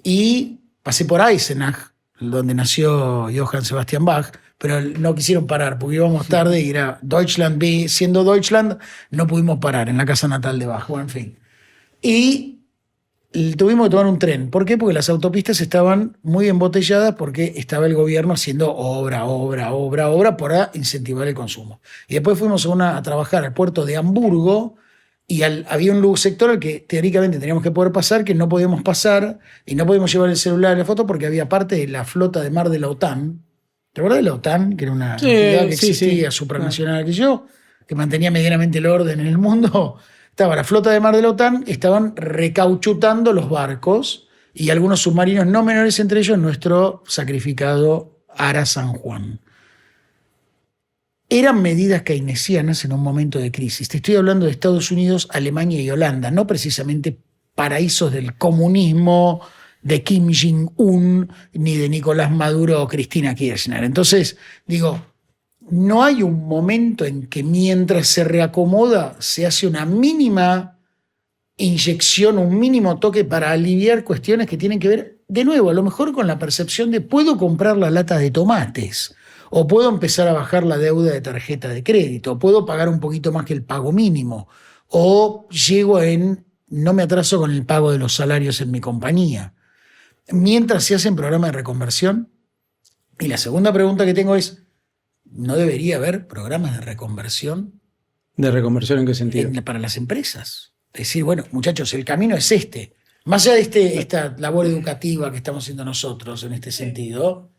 y pasé por Eisenach, donde nació Johann Sebastian Bach, pero no quisieron parar porque íbamos tarde y era Deutschland, siendo Deutschland, no pudimos parar en la casa natal de Bach, bueno, en fin. Y tuvimos que tomar un tren. ¿Por qué? Porque las autopistas estaban muy embotelladas porque estaba el gobierno haciendo obra para incentivar el consumo. Y después fuimos a trabajar al puerto de Hamburgo y había un sector al que teóricamente teníamos que poder pasar, que no podíamos pasar y no podíamos llevar el celular y la foto porque había parte de la flota de mar de la OTAN. ¿Te acuerdas de la OTAN? Que era una entidad que existía, supranacional, que mantenía medianamente el orden en el mundo. Estaba la flota de mar de la OTAN, estaban recauchutando los barcos y algunos submarinos no menores, entre ellos nuestro sacrificado Ara San Juan. Eran medidas keynesianas en un momento de crisis. Te estoy hablando de Estados Unidos, Alemania y Holanda, no precisamente paraísos del comunismo de Kim Jong-un ni de Nicolás Maduro o Cristina Kirchner. Entonces, digo, no hay un momento en que mientras se reacomoda se hace una mínima inyección, un mínimo toque para aliviar cuestiones que tienen que ver, de nuevo, a lo mejor con la percepción de puedo comprar la lata de tomates, o puedo empezar a bajar la deuda de tarjeta de crédito, o puedo pagar un poquito más que el pago mínimo, o no me atraso con el pago de los salarios en mi compañía. Mientras se hacen programas de reconversión. Y la segunda pregunta que tengo es, ¿no debería haber programas de reconversión? ¿De reconversión en qué sentido? Para las empresas. Decir, bueno, muchachos, el camino es este. Más allá de esta labor educativa que estamos haciendo nosotros en este sentido.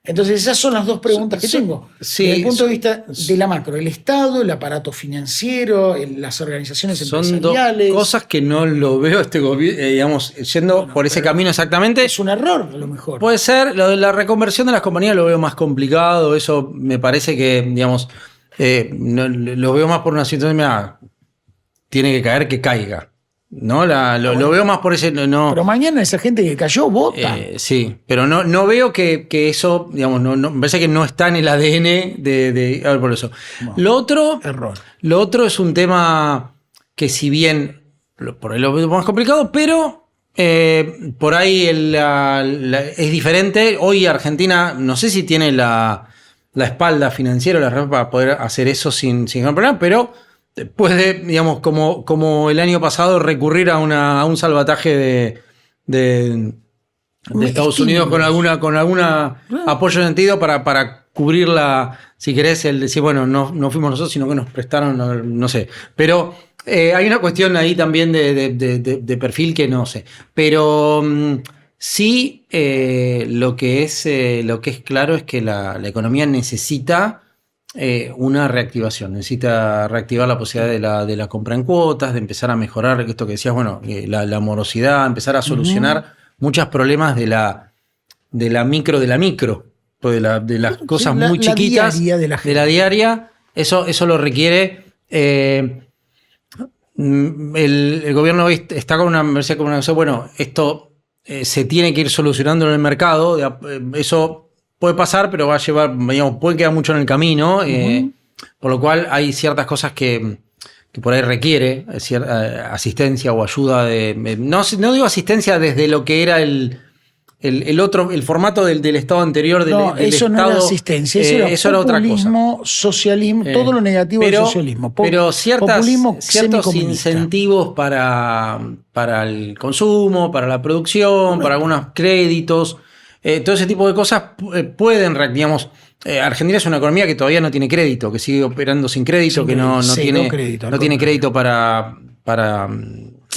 Entonces, esas son las dos preguntas que tengo. Sí, desde el punto de vista de la macro, el Estado, el aparato financiero, las organizaciones empresariales. Son dos cosas que no lo veo digamos, yendo por ese camino exactamente. Es un error, a lo mejor. Puede ser. Lo de la reconversión de las compañías lo veo más complicado. Eso me parece que, digamos, lo veo más por una situación, tiene que caer, que caiga. ¿No? Lo veo más por ese. No, pero mañana esa gente que cayó vota. Sí, pero no veo que eso, digamos, me parece que no está en el ADN de a ver, por eso. No, Error. Lo otro es un tema que, si bien por ahí lo veo más complicado, pero por ahí es diferente. Hoy Argentina, no sé si tiene la espalda financiera o la red para poder hacer eso sin problema, pero puede, digamos, como el año pasado, recurrir a un salvataje de Estados Unidos con alguna apoyo en sentido para cubrir si querés, el decir, bueno, no fuimos nosotros, sino que nos prestaron, no sé. Pero hay una cuestión ahí también de perfil que no sé. Pero sí, lo que es claro es que la economía necesita una reactivación, necesita reactivar la posibilidad de la compra en cuotas, de empezar a mejorar esto que decías, bueno, la morosidad, empezar a solucionar muchos problemas de la micro, de las cosas muy chiquitas, de la diaria, eso lo requiere. El gobierno hoy está con una cosa, bueno, esto se tiene que ir solucionando en el mercado, eso puede pasar, pero va a llevar, digamos, puede quedar mucho en el camino, por lo cual hay ciertas cosas que que por ahí requiere asistencia o ayuda no digo asistencia desde lo que era el formato del Estado anterior del eso Estado, no era asistencia, eso era otra cosa. Populismo, socialismo, todo lo negativo del socialismo. Pero ciertos incentivos para el consumo, para la producción, para algunos créditos, todo ese tipo de cosas pueden, digamos, Argentina es una economía que todavía no tiene crédito, que sigue operando sin crédito, no tiene crédito para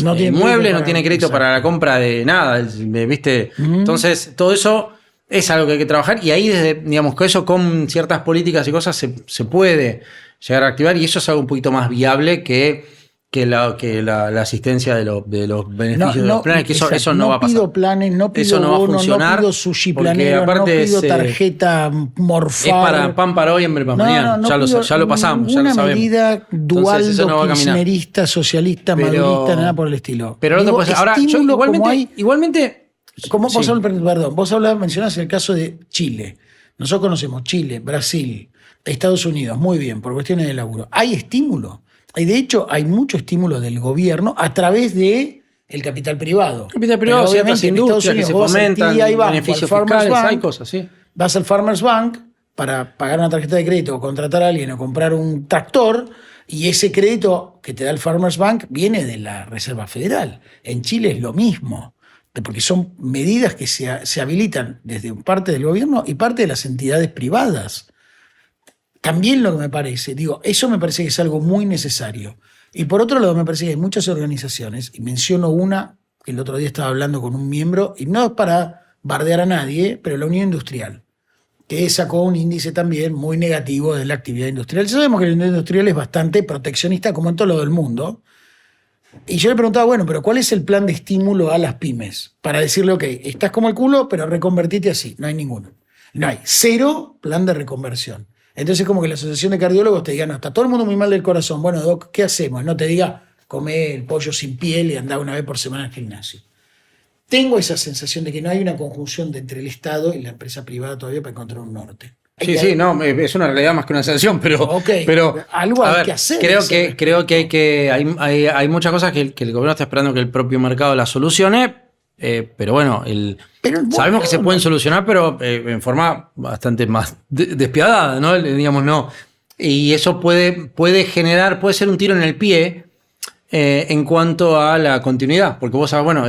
no tiene muebles, no tiene crédito para la compra de nada, ¿viste? Entonces, todo eso es algo que hay que trabajar y ahí, digamos, que eso con ciertas políticas y cosas se puede llegar a activar y eso es algo un poquito más viable que la asistencia de los beneficios de los planes, que eso no va a pasar. No pido planes, no pido eso no bono, va a funcionar, no pido sushi planero, no pido tarjeta Morfar. Es para pan para hoy, hambre para mañana. Ya lo pasamos, ya lo sabemos. Una medida dual, kirchnerista, socialista, madurista, nada por el estilo. Pero digo, pues, ahora, igualmente vos mencionás el caso de Chile. Nosotros conocemos Chile, Brasil, Estados Unidos, muy bien, por cuestiones de laburo. Hay estímulo. Y de hecho, hay mucho estímulo del gobierno a través de el capital privado. Capital privado, ciertas industrias que se fomentan, beneficios fiscales, hay cosas, sí. Vas al Farmers Bank para pagar una tarjeta de crédito o contratar a alguien o comprar un tractor y ese crédito que te da el Farmers Bank viene de la Reserva Federal. En Chile es lo mismo, porque son medidas que se habilitan desde parte del gobierno y parte de las entidades privadas. También lo que me parece, eso me parece que es algo muy necesario. Y por otro lado, me parece que hay muchas organizaciones, y menciono una que el otro día estaba hablando con un miembro, y no es para bardear a nadie, pero la Unión Industrial, que sacó un índice también muy negativo de la actividad industrial. Ya sabemos que la Unión Industrial es bastante proteccionista, como en todo lo del mundo. Y yo le preguntaba, bueno, pero ¿cuál es el plan de estímulo a las pymes? Para decirle, ok, estás como el culo, pero reconvertite así. No hay ninguno. No hay. 0 plan de reconversión. Entonces, como que la asociación de cardiólogos te diga, no, está todo el mundo muy mal del corazón. Bueno, doc, ¿qué hacemos? No te diga, come el pollo sin piel y anda una vez por semana al gimnasio. Tengo esa sensación de que no hay una conjunción entre el Estado y la empresa privada todavía para encontrar un norte. No, es una realidad más que una sensación, pero algo hay que hacer. Creo que hay muchas cosas que el gobierno está esperando que el propio mercado las solucione. Pero bueno, sabemos que se pueden solucionar, pero en forma bastante más despiadada, ¿no? Digamos, no. Y eso puede ser un tiro en el pie en cuanto a la continuidad. Porque vos sabés, bueno,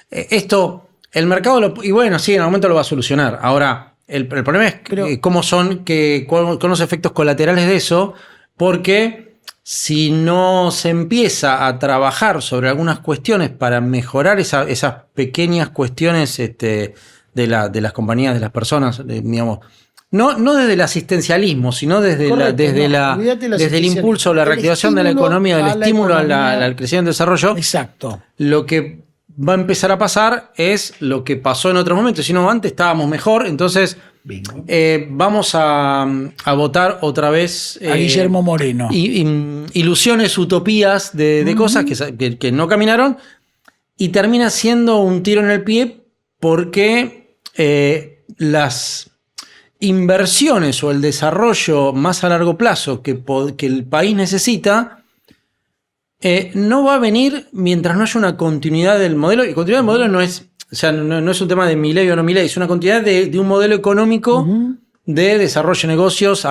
esto, el mercado, y bueno, sí, en algún momento lo va a solucionar. Ahora, el problema es cómo son, cuáles son los efectos colaterales de eso, porque si no se empieza a trabajar sobre algunas cuestiones para mejorar esas pequeñas cuestiones de las compañías, de las personas, digamos, no desde el asistencialismo, sino desde el impulso, la reactivación de la economía, el estímulo al crecimiento y desarrollo. Exacto. Lo que va a empezar a pasar es lo que pasó en otros momentos. Si no, antes estábamos mejor, entonces vamos a votar otra vez a Guillermo Moreno. Ilusiones, utopías de cosas que no caminaron y termina siendo un tiro en el pie porque las inversiones o el desarrollo más a largo plazo que el país necesita no va a venir mientras no haya una continuidad del modelo. Y continuidad del modelo no es, no es un tema de Milei o no Milei, es una continuidad de un modelo económico de desarrollo de negocios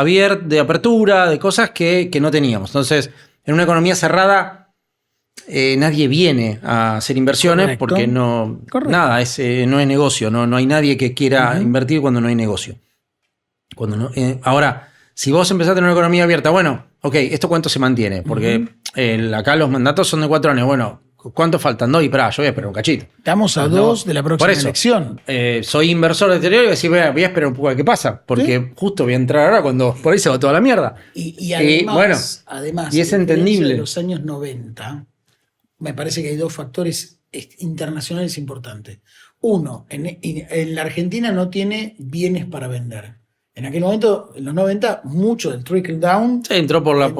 de apertura, de cosas que no teníamos. Entonces, en una economía cerrada, nadie viene a hacer inversiones porque no es negocio. No hay nadie que quiera invertir cuando no hay negocio. Ahora, si vos empezás a tener una economía abierta, bueno, ok, ¿esto cuánto se mantiene? Porque acá los mandatos son de 4 años. Bueno, ¿cuánto faltan? No, yo voy a esperar un cachito. Estamos a 2 de la próxima elección. Soy inversor de exterior y voy a decir, voy a esperar un poco a ver qué pasa. Porque justo voy a entrar ahora cuando por ahí se va toda la mierda. Y además, y es entendible. En los años 90, me parece que hay 2 factores internacionales importantes. Uno, en la Argentina no tiene bienes para vender. En aquel momento, en los 90, mucho del trickle down entró por la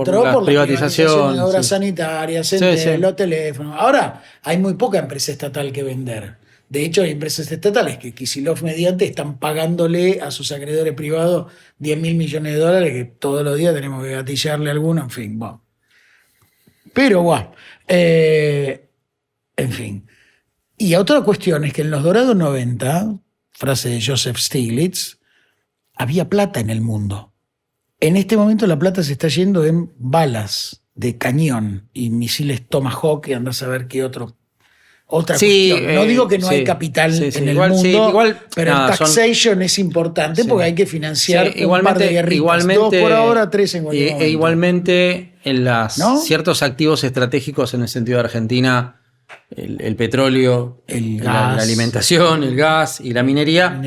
privatización de obras sanitarias, los teléfonos. Ahora hay muy poca empresa estatal que vender. De hecho, hay empresas estatales que Kicillof mediante están pagándole a sus acreedores privados $10.000 millones que todos los días tenemos que gatillarle a alguno, en fin. Bueno. Pero, bueno, en fin. Y otra cuestión es que en los dorados 90, frase de Joseph Stiglitz, había plata en el mundo. En este momento la plata se está yendo en balas de cañón y misiles Tomahawk y andás a ver qué otra cuestión. No digo que no hay capital en el mundo, pero el taxation es importante porque hay que financiar un par de guerritas. 2 por ahora, 3 en cualquier momento. Igualmente en ciertos activos estratégicos en el sentido de Argentina, el petróleo, la alimentación, el gas y la minería.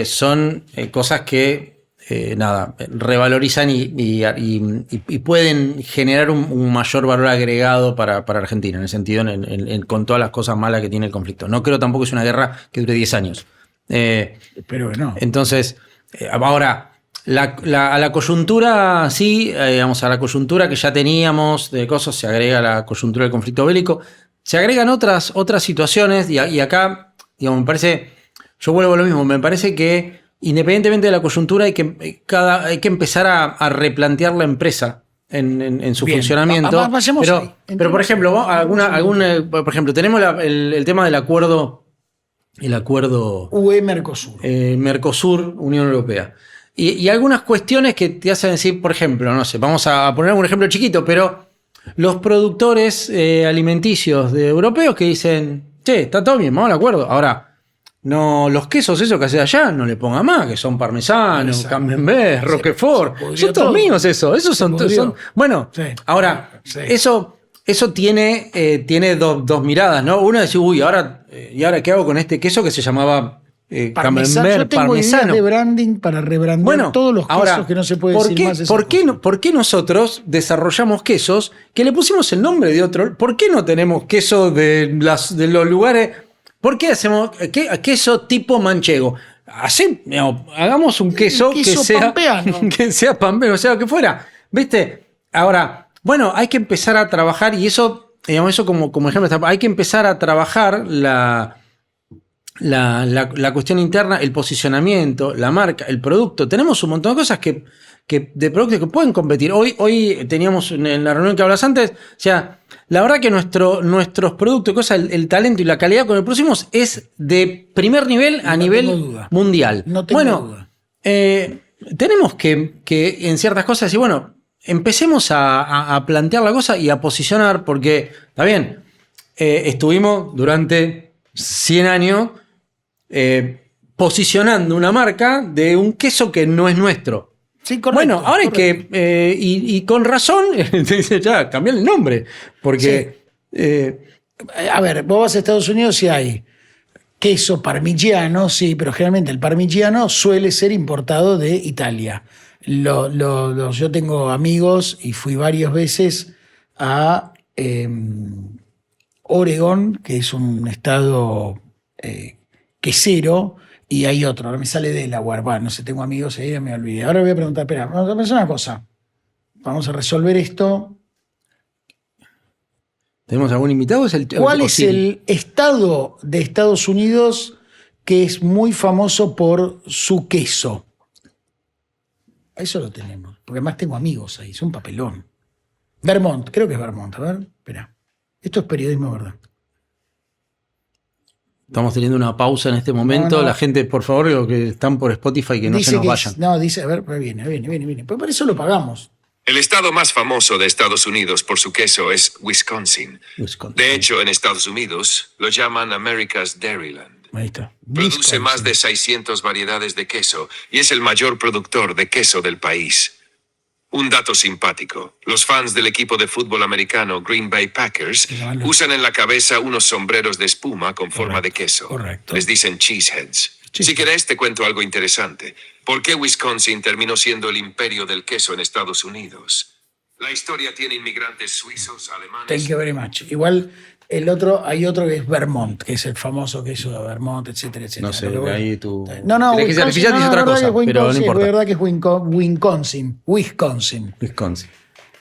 Son cosas que revalorizan y pueden generar un mayor valor agregado para Argentina, en el sentido con todas las cosas malas que tiene el conflicto. No creo tampoco que es una guerra que dure 10 años. Pero no. Entonces, ahora, a la coyuntura, sí, digamos, a la coyuntura que ya teníamos de cosas, se agrega la coyuntura del conflicto bélico, se agregan otras situaciones y acá, digamos, me parece, yo vuelvo a lo mismo, me parece que independientemente de la coyuntura hay que empezar a replantear la empresa en su funcionamiento. Pero por ejemplo, por ejemplo, tenemos el tema del acuerdo UE-Mercosur. Mercosur, Unión Europea. Y algunas cuestiones que te hacen decir, por ejemplo, no sé, vamos a poner un ejemplo chiquito, pero los productores alimenticios europeos que dicen, che, está todo bien, vamos al acuerdo. Ahora, no, los quesos esos que hace allá no le ponga más, que son parmesanos, camembert, roquefort. Son todos míos esos son. Bueno, ahora, eso tiene dos miradas, ¿no? Una es decir, uy, ¿y ahora qué hago con este queso que se llamaba camembert, yo tengo parmesano? Ideas de branding para rebrandear todos los quesos que no se puede decir más. ¿Por qué nosotros desarrollamos quesos que le pusimos el nombre de otro? ¿Por qué no tenemos queso de los lugares? ¿Por qué hacemos queso tipo manchego? Hagamos un queso que sea pampeano. Que sea pampeano, o sea, que fuera. ¿Viste? Ahora, bueno, hay que empezar a trabajar, y eso, digamos, eso como ejemplo, hay que empezar a trabajar la cuestión interna, el posicionamiento, la marca, el producto. Tenemos un montón de cosas de productos que pueden competir. Hoy teníamos en la reunión que hablas antes, o sea, la verdad que nuestros productos, el talento y la calidad con el que producimos es de primer nivel a nivel mundial. No tengo duda. Tenemos que en ciertas cosas decir, bueno, empecemos a plantear la cosa y a posicionar, porque, está bien, estuvimos durante 100 años posicionando una marca de un queso que no es nuestro. Sí, correcto, bueno, ahora hay que, y con razón, te dice ya, cambiar el nombre, porque... a ver, vos vas a Estados Unidos y hay queso parmigiano, sí, pero generalmente el parmigiano suele ser importado de Italia. Yo tengo amigos y fui varias veces a Oregón, que es un estado quesero, y hay otro, ahora me sale Delaware. Bueno, no sé, tengo amigos ahí, me olvidé. Ahora voy a preguntar, espera, vamos a hacer una cosa. Vamos a resolver esto. ¿Tenemos algún invitado? ¿Cuál es el estado de Estados Unidos que es muy famoso por su queso? Eso lo tenemos, porque además tengo amigos ahí, es un papelón. Vermont, creo que es Vermont, a ver, espera. Esto es periodismo, ¿verdad? Estamos teniendo una pausa en este momento. No. La gente, por favor, los que están por Spotify, que no se nos vayan. Dice, a ver, viene. Pues por eso lo pagamos. El estado más famoso de Estados Unidos por su queso es Wisconsin. De hecho, en Estados Unidos lo llaman America's Dairyland. Ahí está. Produce más de 600 variedades de queso y es el mayor productor de queso del país. Un dato simpático: los fans del equipo de fútbol americano Green Bay Packers usan en la cabeza unos sombreros de espuma con forma de queso. Correcto. Les dicen cheeseheads. Si querés, te cuento algo interesante. ¿Por qué Wisconsin terminó siendo el imperio del queso en Estados Unidos? La historia tiene inmigrantes suizos, alemanes... Thank you very much. Igual hay otro que es Vermont, que es el famoso queso de Vermont, etcétera. No sé, ahí tú... No, otra cosa, pero no importa. Es verdad que es Wisconsin.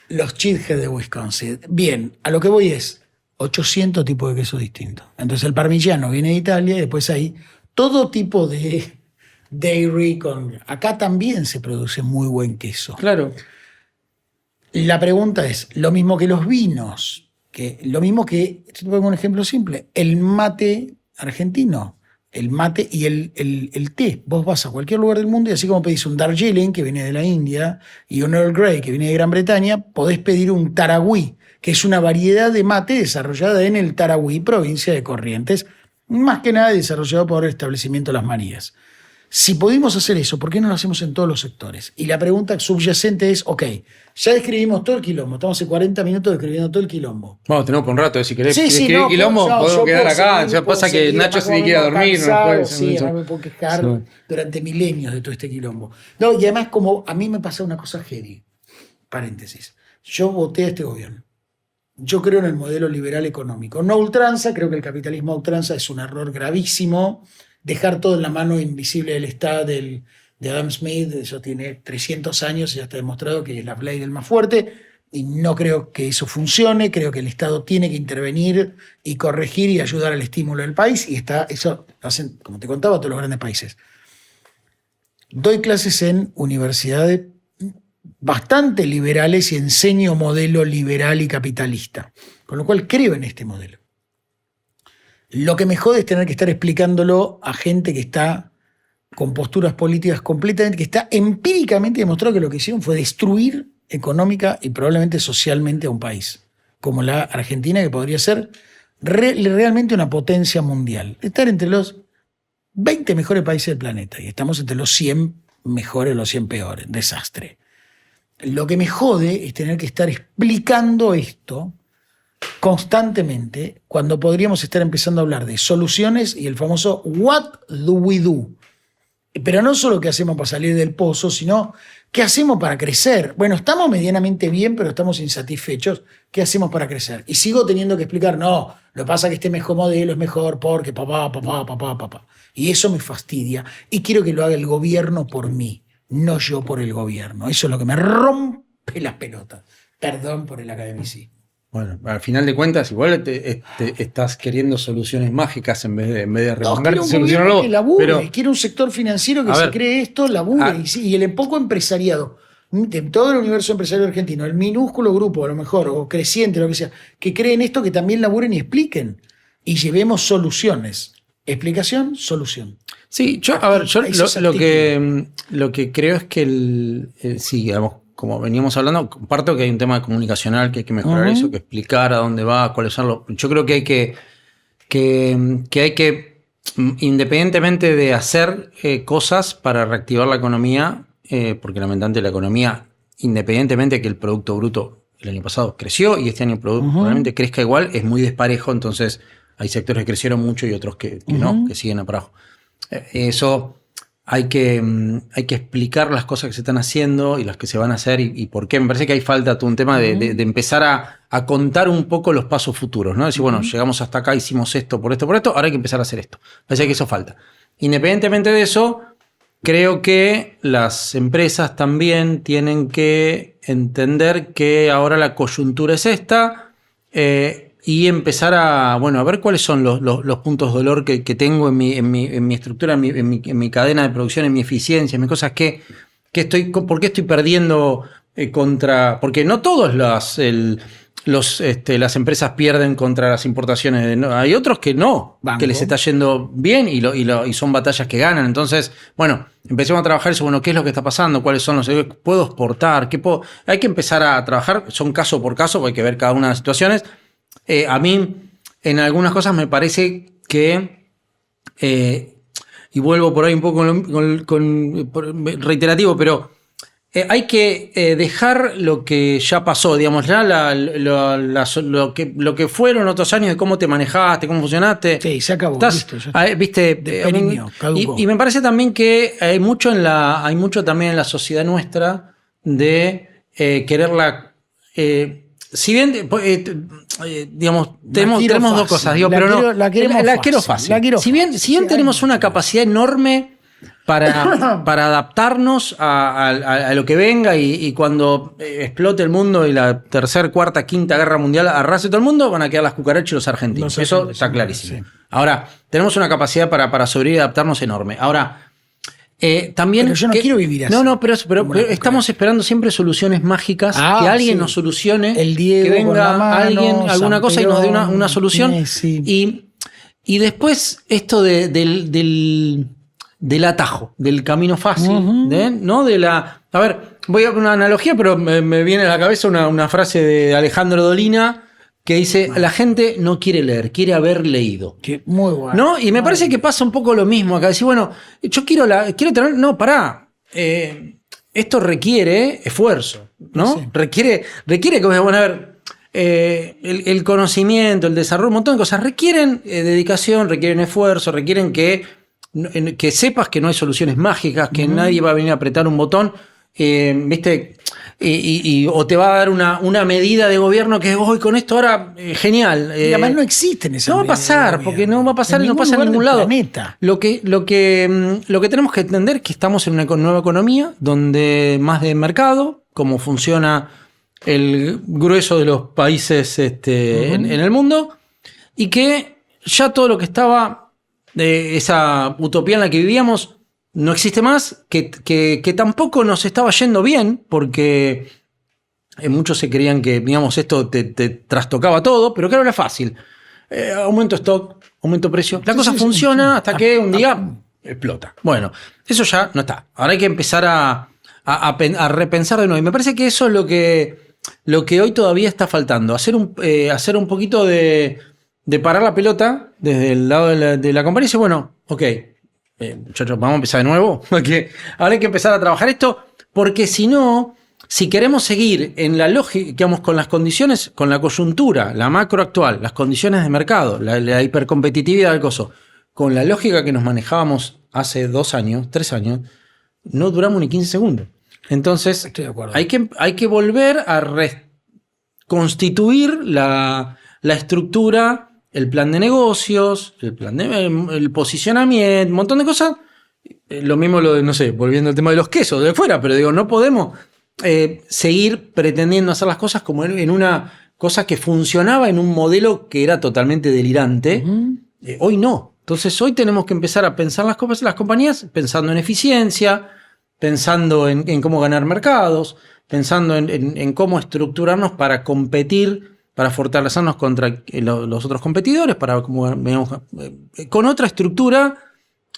Los cheeseheads de Wisconsin. Bien, a lo que voy es 800 tipos de queso distintos. Entonces el parmigiano viene de Italia y después hay todo tipo de dairy. Acá también se produce muy buen queso. Claro. La pregunta es, lo mismo que los vinos, lo mismo que, te pongo un ejemplo simple, el mate argentino, el mate y el té. Vos vas a cualquier lugar del mundo y así como pedís un Darjeeling, que viene de la India, y un Earl Grey, que viene de Gran Bretaña, podés pedir un Taragüí, que es una variedad de mate desarrollada en el Taragüí, provincia de Corrientes, más que nada desarrollado por el establecimiento Las Marías. Si pudimos hacer eso, ¿por qué no lo hacemos en todos los sectores? Y la pregunta subyacente es, ok, ya describimos todo el quilombo, estamos hace 40 minutos describiendo todo el quilombo. Vamos, tenemos por un rato, si querés Sí, escribir no, quilombo, podemos quedar acá. Ya pasa que Nacho se quiere dormir, no puede. Sí, no me puedo quejar durante milenios de todo este quilombo. No, y además, como a mí me pasa una cosa heavy, paréntesis, yo voté a este gobierno. Yo creo en el modelo liberal económico. No a ultranza, creo que el capitalismo a ultranza es un error gravísimo. Dejar todo en la mano invisible del Estado de Adam Smith, eso tiene 300 años y ya está demostrado que es la ley del más fuerte, y no creo que eso funcione. Creo que el Estado tiene que intervenir y corregir y ayudar al estímulo del país, y eso lo hacen, como te contaba, todos los grandes países. Doy clases en universidades bastante liberales y enseño modelo liberal y capitalista, con lo cual creo en este modelo. Lo que me jode es tener que estar explicándolo a gente que está con posturas políticas completamente, que está empíricamente demostrado que lo que hicieron fue destruir económica y probablemente socialmente a un país, como la Argentina, que podría ser realmente una potencia mundial. Estar entre los 20 mejores países del planeta, y estamos entre los 100 mejores, los 100 peores. Desastre. Lo que me jode es tener que estar explicando esto constantemente, cuando podríamos estar empezando a hablar de soluciones y el famoso what do we do. Pero no solo qué hacemos para salir del pozo, sino qué hacemos para crecer. Bueno, estamos medianamente bien, pero estamos insatisfechos. ¿Qué hacemos para crecer? Y sigo teniendo que explicar, no, lo que pasa es que este mejor modelo es mejor porque papá. Y eso me fastidia. Y quiero que lo haga el gobierno por mí, no yo por el gobierno. Eso es lo que me rompe las pelotas. Perdón por el academicismo. Bueno, al final de cuentas, igual estás queriendo soluciones mágicas en vez de remangarte. Quiero que labure, quiero un sector financiero que se cree esto, labure. Y el poco empresariado, de todo el universo empresarial argentino, el minúsculo grupo, a lo mejor, o creciente, lo que sea, que creen esto, que también laburen y expliquen. Y llevemos soluciones. Explicación, solución. Sí, yo lo que creo es que sí, digamos, como veníamos hablando, comparto que hay un tema comunicacional que hay que mejorar eso, que explicar a dónde va, cuáles son los... Yo creo que hay que independientemente de hacer cosas para reactivar la economía, porque lamentablemente la economía, independientemente de que el Producto Bruto el año pasado creció y este año probablemente crezca igual, es muy desparejo, entonces hay sectores que crecieron mucho y otros que no, que siguen para abajo. Eso... Hay que explicar las cosas que se están haciendo y las que se van a hacer y por qué. Me parece que hay falta todo un tema de empezar a contar un poco los pasos futuros, ¿no? Decir, bueno, llegamos hasta acá, hicimos esto, por esto, ahora hay que empezar a hacer esto. Me parece que eso falta. Independientemente de eso, creo que las empresas también tienen que entender que ahora la coyuntura es esta, y empezar a ver cuáles son los puntos de dolor que tengo en mi estructura, en mi cadena de producción, en mi eficiencia, en mis cosas ¿por qué estoy perdiendo contra? Porque no todas las empresas pierden contra las importaciones. Hay otros que no, que les está yendo bien y son batallas que ganan. Entonces, empecemos a trabajar eso. ¿Qué es lo que está pasando? ¿Cuáles son los? ¿Puedo exportar? Hay que empezar a trabajar. Son caso por caso, hay que ver cada una de las situaciones. A mí, en algunas cosas me parece que, y vuelvo por ahí un poco reiterativo, pero hay que dejar lo que ya pasó, digamos, ya lo que fueron otros años de cómo te manejaste, cómo funcionaste. Sí, se acabó. ¿Viste? Y me parece también que hay mucho también en la sociedad nuestra de quererla... si bien, digamos, tenemos dos cosas, pero la quiero fácil. Si bien tenemos una capacidad enorme para adaptarnos a lo que venga y cuando explote el mundo y la tercera, cuarta, quinta guerra mundial arrase todo el mundo, van a quedar las cucarachas y los argentinos. Eso está clarísimo. Sí. Ahora, tenemos una capacidad para sobrevivir y adaptarnos enorme. Ahora, También Pero yo no quiero vivir así. No, pero Como la estamos esperando siempre soluciones mágicas, que alguien nos solucione, El Diego que venga con la mano, alguien, alguna cosa y nos dé una Samperón, solución. Messi. Y después esto del atajo, del camino fácil, ¿no? A ver, voy a una analogía, pero me viene a la cabeza una frase de Alejandro Dolina que dice, la gente no quiere leer, quiere haber leído. Muy bueno. ¿No? Y me parece que pasa un poco lo mismo acá. Decir, bueno, yo quiero tener... No, pará. Esto requiere esfuerzo, ¿no? Sí. Requiere que, bueno, a ver, el conocimiento, el desarrollo, un montón de cosas requieren dedicación, requieren esfuerzo, requieren que sepas que no hay soluciones mágicas, que nadie va a venir a apretar un botón, ¿viste? O te va a dar una medida de gobierno que hoy con esto ahora genial. Y además no existen esas No va a medidas pasar, de porque gobierno. no va a pasar y no pasa en lugar ningún del lado. planeta. Lo que tenemos que entender es que estamos en una nueva economía donde más de mercado, cómo funciona el grueso de los países en el mundo, y que ya todo lo que estaba de esa utopía en la que vivíamos no existe más, que tampoco nos estaba yendo bien, porque muchos se creían que, digamos, esto te trastocaba todo, pero claro, era fácil. Aumento stock, aumento precio. La cosa funciona hasta que un día explota. Bueno, eso ya no está. Ahora hay que empezar a repensar de nuevo. Y me parece que eso es lo que hoy todavía está faltando. Hacer un poquito de parar la pelota desde el lado de la compañía y decir, bueno, ok, muchachos, vamos a empezar de nuevo. Porque ahora hay que empezar a trabajar esto, porque si no, si queremos seguir en la lógica, digamos, con las condiciones, con la coyuntura, la macro actual, las condiciones de mercado, la hipercompetitividad del coso, con la lógica que nos manejábamos hace 2 años, 3 años, no duramos ni 15 segundos. Entonces, Estoy de acuerdo. hay que volver a reconstituir la estructura, el plan de negocios, el posicionamiento, un montón de cosas. Lo mismo lo de, no sé, volviendo al tema de los quesos de fuera, pero digo, no podemos seguir pretendiendo hacer las cosas como en una cosa que funcionaba en un modelo que era totalmente delirante. Hoy no. Entonces hoy tenemos que empezar a pensar las compañías pensando en eficiencia, pensando en cómo ganar mercados, pensando en cómo estructurarnos para competir, para fortalecernos contra los otros competidores, con otra estructura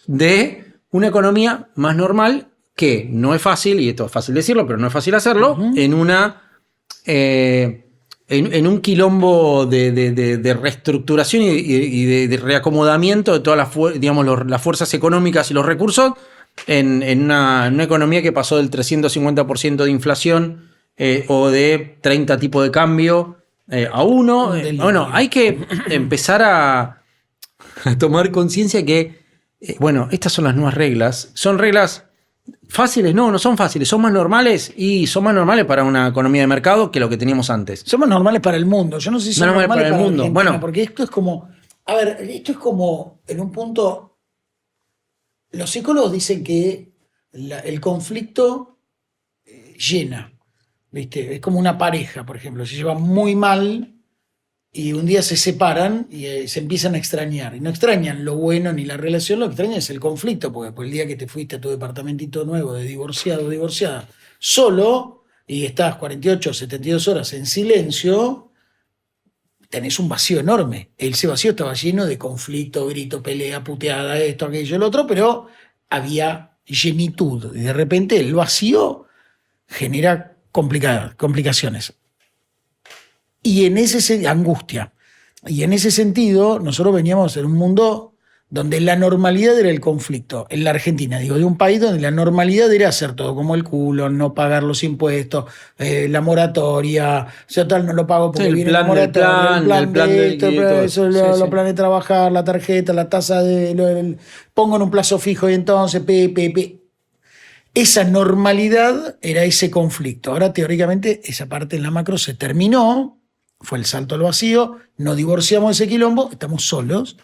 de una economía más normal, que no es fácil, y esto es fácil decirlo, pero no es fácil hacerlo, en un quilombo de reestructuración y de reacomodamiento de todas las fuerzas económicas y los recursos en una economía que pasó del 350% de inflación o de 30 tipos de cambio a 1. Bueno, hay que empezar a tomar conciencia que, estas son las nuevas reglas. ¿Son reglas fáciles? No son fáciles. ¿Son más normales? Y son más normales para una economía de mercado que lo que teníamos antes. Somos normales para el mundo. Yo no sé si son normales para el mundo. Argentina, bueno, porque esto es como... A ver, esto es como, en un punto... Los psicólogos dicen que el conflicto llena, ¿viste? Es como una pareja, por ejemplo. Se llevan muy mal y un día se separan y se empiezan a extrañar. Y no extrañan lo bueno ni la relación, lo que extrañan es el conflicto, porque el día que te fuiste a tu departamentito nuevo de divorciado o divorciada solo y estás 48 o 72 horas en silencio, tenés un vacío enorme. Ese vacío estaba lleno de conflicto, grito, pelea, puteada, esto, aquello, el otro, pero había llenitud. Y de repente el vacío genera complicaciones. Y en angustia. Y en ese sentido, nosotros veníamos en un mundo donde la normalidad era el conflicto. En la Argentina, de un país donde la normalidad era hacer todo como el culo, no pagar los impuestos, la moratoria, tal, no lo pago porque viene la moratoria, el plan de esto, los planes de trabajar, la tarjeta, la tasa pongo en un plazo fijo y entonces, Esa normalidad era ese conflicto. Ahora, teóricamente, esa parte en la macro se terminó, fue el salto al vacío, no divorciamos ese quilombo, estamos solos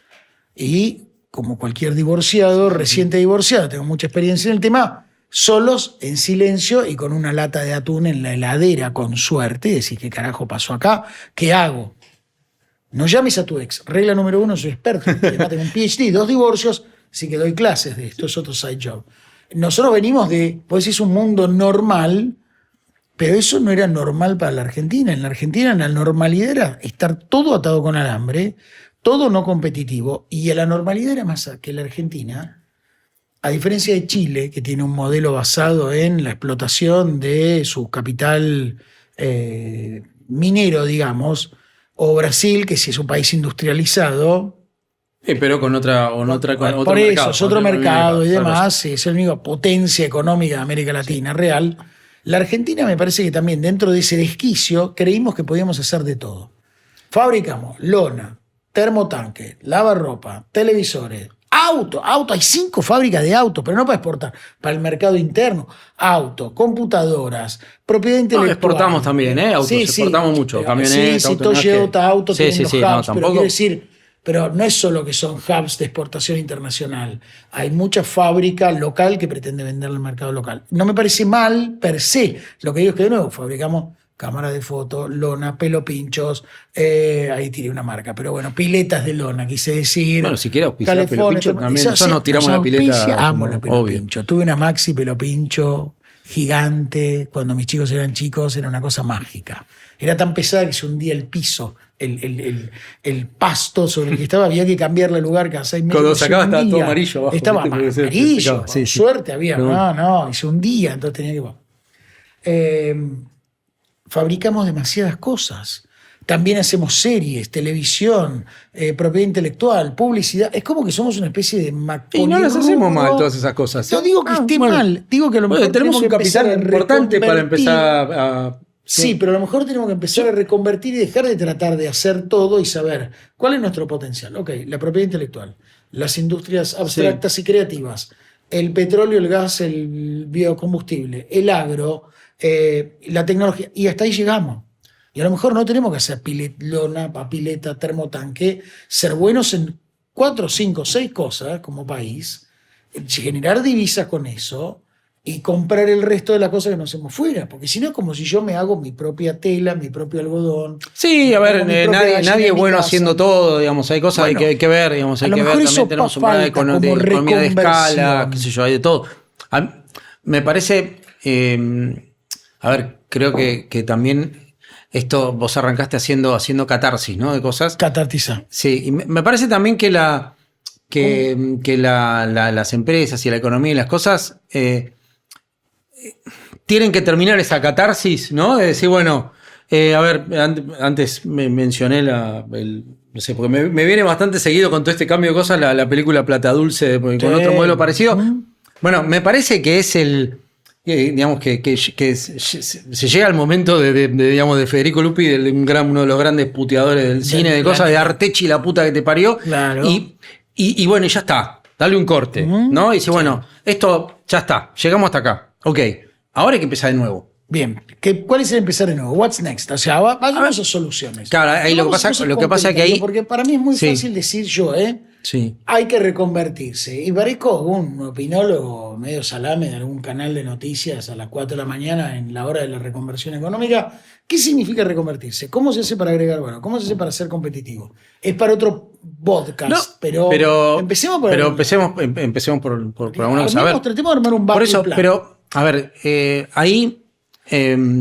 y, como cualquier divorciado, reciente divorciado, tengo mucha experiencia en el tema, solos, en silencio y con una lata de atún en la heladera, con suerte, y decís, ¿qué carajo pasó acá? ¿Qué hago? No llames a tu ex. Regla número 1, soy experto. Además tengo un PhD, 2 divorcios, así que doy clases de esto, es otro side job. nosotros venimos de, pues es un mundo normal, pero eso no era normal para la Argentina. En la Argentina la normalidad era estar todo atado con alambre, todo no competitivo, y la normalidad era más que la Argentina, a diferencia de Chile, que tiene un modelo basado en la explotación de su capital minero, digamos, o Brasil, que sí es un país industrializado. Pero con otra, Por eso, es otro mercado y demás, es la única potencia económica de América Latina real. La Argentina me parece que también dentro de ese desquicio creímos que podíamos hacer de todo. Fabricamos lona, termotanque, lavarropa, televisores, auto, hay 5 fábricas de autos, pero no para exportar, para el mercado interno, auto, computadoras, propiedad intelectual. Exportamos también, autos, exportamos mucho, camionetas, sí, Toyota, auto, tienen los hubs, no, pero tampoco. quiero decir, pero no es solo que son hubs de exportación internacional. Hay mucha fábrica local que pretende venderle al mercado local. No me parece mal per se. Lo que digo es que de nuevo fabricamos cámaras de foto, lona, pelo pinchos. Ahí tiré una marca, pero bueno, piletas de lona, quise decir. Bueno, si quieres auspiciar pelo pincho, también nosotros nos tiramos la pileta. Amo la pelo pincho. Tuve una Maxi pelo pincho gigante. Cuando mis chicos eran chicos, era una cosa mágica. Era tan pesada que se hundía el piso. El pasto sobre el que estaba, había que cambiarle el lugar cada 6 meses. Cuando sacaba estaba todo amarillo abajo. Estaba amarillo, sí. Suerte había. No, y se hundía, entonces tenía que... fabricamos demasiadas cosas. También hacemos series, televisión, propiedad intelectual, publicidad. Es como que somos una especie de y no las hacemos mal todas esas cosas. No digo que esté mal, digo que a lo mejor tenemos un capital importante para empezar a... Sí, pero a lo mejor tenemos que empezar a reconvertir y dejar de tratar de hacer todo y saber cuál es nuestro potencial. Ok, la propiedad intelectual, las industrias abstractas y creativas, el petróleo, el gas, el biocombustible, el agro, la tecnología, y hasta ahí llegamos. Y a lo mejor no tenemos que hacer lona, papileta, termotanque, ser buenos en 4, 5, 6 cosas como país, generar divisas con eso, y comprar el resto de las cosas que nos hacemos fuera. Porque si no es como si yo me hago mi propia tela, mi propio algodón. Sí, a ver, nadie es bueno haciendo todo, digamos. Hay cosas que hay que ver, digamos. Hay que ver, también tenemos una economía de escala, qué sé yo, hay de todo. Me parece, a ver, creo que también esto vos arrancaste haciendo catarsis, ¿no? De cosas. Catartiza. Sí, y me parece también que las empresas y la economía y las cosas... tienen que terminar esa catarsis, ¿no? De decir, bueno, a ver, antes me mencioné no sé, porque me viene bastante seguido con todo este cambio de cosas la película Plata Dulce con otro modelo parecido. Bueno, me parece que es digamos que se llega al momento de Federico Lupi, uno de los grandes puteadores del cine, de cosas de Artechi, la puta que te parió. Claro. Y bueno, ya está. Dale un corte, ¿no? Y dice, bueno, esto ya está, llegamos hasta acá. Ok, ahora hay que empezar de nuevo. Bien, ¿cuál es el empezar de nuevo? What's next? O sea, vayamos a soluciones. Claro, ahí lo que pasa es que ahí... Porque para mí es muy fácil decir sí. Hay que reconvertirse. Y parezco un opinólogo medio salame de algún canal de noticias a las 4 de la mañana en la hora de la reconversión económica. ¿Qué significa reconvertirse? ¿Cómo se hace para agregar valor? ¿Cómo se hace para ser competitivo? Es para otro podcast, no, pero empecemos por... Pero empecemos por alguno que saber. Tratemos de armar un por eso, plan. Pero, a ver, ahí,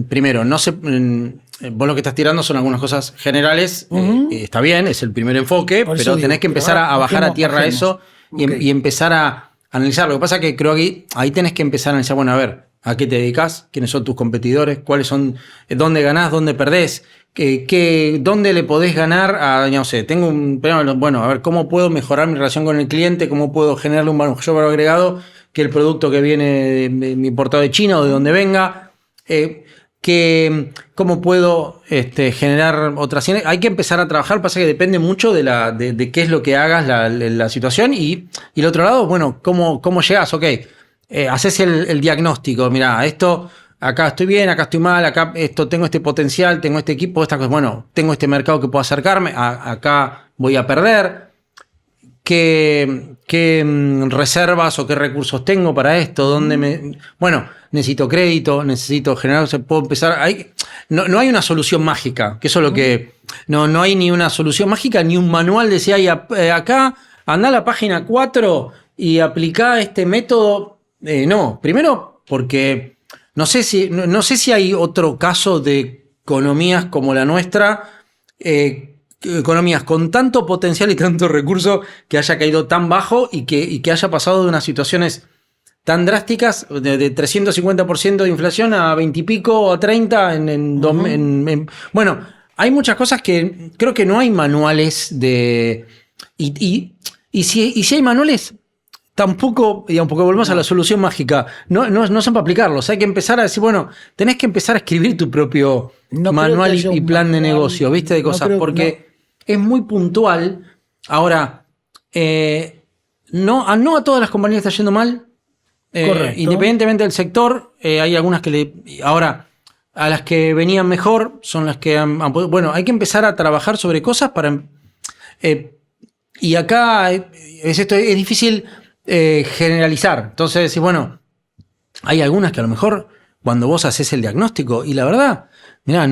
primero, no sé, vos lo que estás tirando son algunas cosas generales, está bien, es el primer enfoque, pero tenés que empezar a bajar a tierra eso y empezar a analizar. Lo que pasa es que creo que ahí tenés que empezar a analizar, bueno, a ver, ¿a qué te dedicas? ¿Quiénes son tus competidores? ¿Cuáles son? ¿Dónde ganás? ¿Dónde perdés? ¿Dónde le podés ganar a, no sé, bueno, a ver, ¿cómo puedo mejorar mi relación con el cliente? ¿Cómo puedo generarle un mayor valor agregado que el producto que viene de importado de China o de donde venga? ¿Cómo puedo generar otras? Hay que empezar a trabajar, pasa que depende mucho de qué es lo que hagas la situación y el otro lado, bueno, ¿cómo llegas? Ok, haces el diagnóstico, mirá, esto... Acá estoy bien, acá estoy mal, acá tengo este potencial, tengo este equipo, estas cosas. Bueno, tengo este mercado que puedo acercarme, acá voy a perder. ¿Qué reservas o qué recursos tengo para esto? Bueno, necesito crédito, necesito generar, puedo empezar. No hay una solución mágica, que eso es lo que. No hay ni una solución mágica, ni un manual de si hay acá, anda a la página 4 y aplicá este método. No, primero porque no sé si hay otro caso de economías como la nuestra, economías con tanto potencial y tanto recurso que haya caído tan bajo y que haya pasado de unas situaciones tan drásticas de 350% de inflación a 20 y pico a 30 bueno, hay muchas cosas que creo que no hay manuales de y si hay manuales tampoco, digamos, porque volvemos a la solución mágica, no son para aplicarlos, hay que empezar a decir, bueno, tenés que empezar a escribir tu propio manual y plan de negocio, ¿viste? De cosas, porque es muy puntual. Ahora, no a todas las compañías está yendo mal. Independientemente del sector, hay algunas que ahora, a las que venían mejor son las que bueno, hay que empezar a trabajar sobre cosas para y acá es difícil generalizar. Entonces decís, bueno, hay algunas que a lo mejor cuando vos haces el diagnóstico, y la verdad, mirá,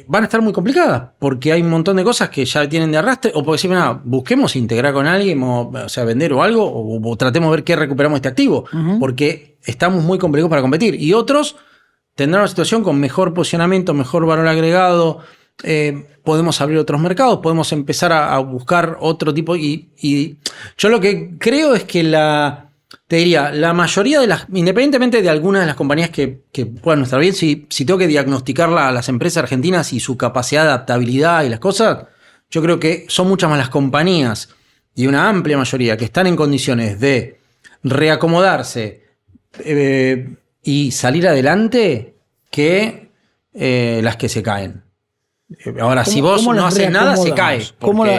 van a estar muy complicadas, porque hay un montón de cosas que ya tienen de arrastre, o porque decir, mirá, busquemos integrar con alguien, o sea, vender o algo, o tratemos de ver qué recuperamos este activo, porque estamos muy complicados para competir. Y otros tendrán una situación con mejor posicionamiento, mejor valor agregado, podemos abrir otros mercados, podemos empezar a buscar otro tipo, y yo lo que creo es que te diría, la mayoría de independientemente de algunas de las compañías que puedan estar bien, si tengo que diagnosticarla a las empresas argentinas y su capacidad de adaptabilidad y las cosas, yo creo que son muchas más las compañías y una amplia mayoría que están en condiciones de reacomodarse y salir adelante que las que se caen. Ahora, si vos no haces nada, se cae.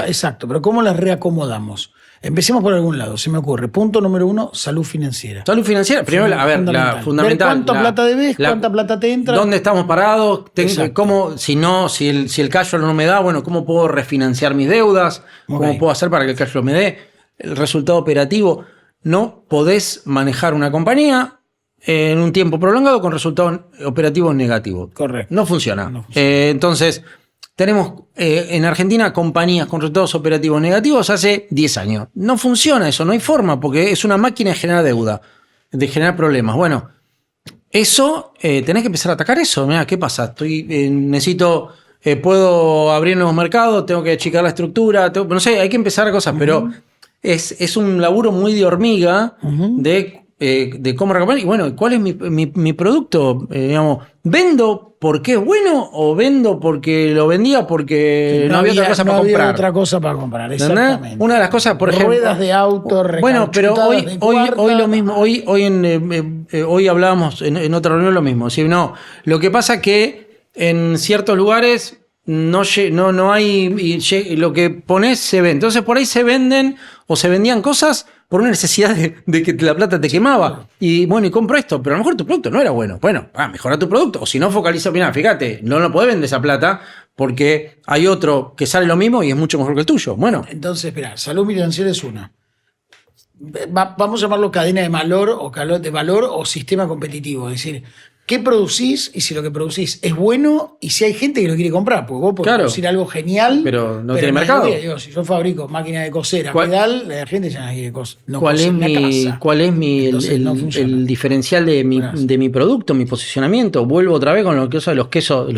Exacto, pero ¿cómo las reacomodamos? Empecemos por algún lado, se me ocurre. Punto número 1, salud financiera. Salud financiera, primero, a ver, la fundamental. ¿Cuánta plata debes? ¿Cuánta plata te entra? ¿Dónde estamos parados? ¿Cómo, si el cash flow no me da, bueno, cómo puedo refinanciar mis deudas? ¿Cómo puedo hacer para que el cash flow me dé? El resultado operativo. No podés manejar una compañía en un tiempo prolongado con resultados operativos negativos. Correcto. No funciona. Entonces, tenemos en Argentina compañías con resultados operativos negativos hace 10 años. No funciona eso, no hay forma, porque es una máquina de generar deuda, de generar problemas. Bueno, eso, tenés que empezar a atacar eso. Mirá, ¿qué pasa? Puedo abrir nuevos mercados, tengo que achicar la estructura, no sé, hay que empezar a cosas, pero es un laburo muy de hormiga de cómo recomendar. Y bueno, ¿cuál es mi producto? Digamos, ¿vendo porque es bueno o vendo porque lo vendía porque no había otra cosa para comprar? No había otra cosa para comprar, exactamente. Una de las cosas, por ejemplo... Ruedas de auto, bueno, pero hoy lo mismo, hoy hablábamos en otra reunión lo mismo. ¿Sí? No, lo que pasa es que en ciertos lugares no hay... lo que pones se vende. Entonces por ahí se venden o se vendían cosas por una necesidad de que la plata te quemaba. Y bueno, y compro esto, pero a lo mejor tu producto no era bueno. Bueno, mejora tu producto. O si no, focaliza, mirá, fíjate, no podés vender esa plata porque hay otro que sale lo mismo y es mucho mejor que el tuyo. Bueno. Entonces, espera, salud financiera es una. Vamos a llamarlo cadena de valor o sistema competitivo. Es decir, ¿qué producís? Y si lo que producís es bueno, y si hay gente que lo quiere comprar, porque vos podés producir algo genial, pero no tiene mercado. Digo, si yo fabrico máquina de coser a pedal, la gente ya no quiere coser. ¿Cuál es el diferencial de mi producto, mi posicionamiento? Vuelvo otra vez con lo que uso de los quesos,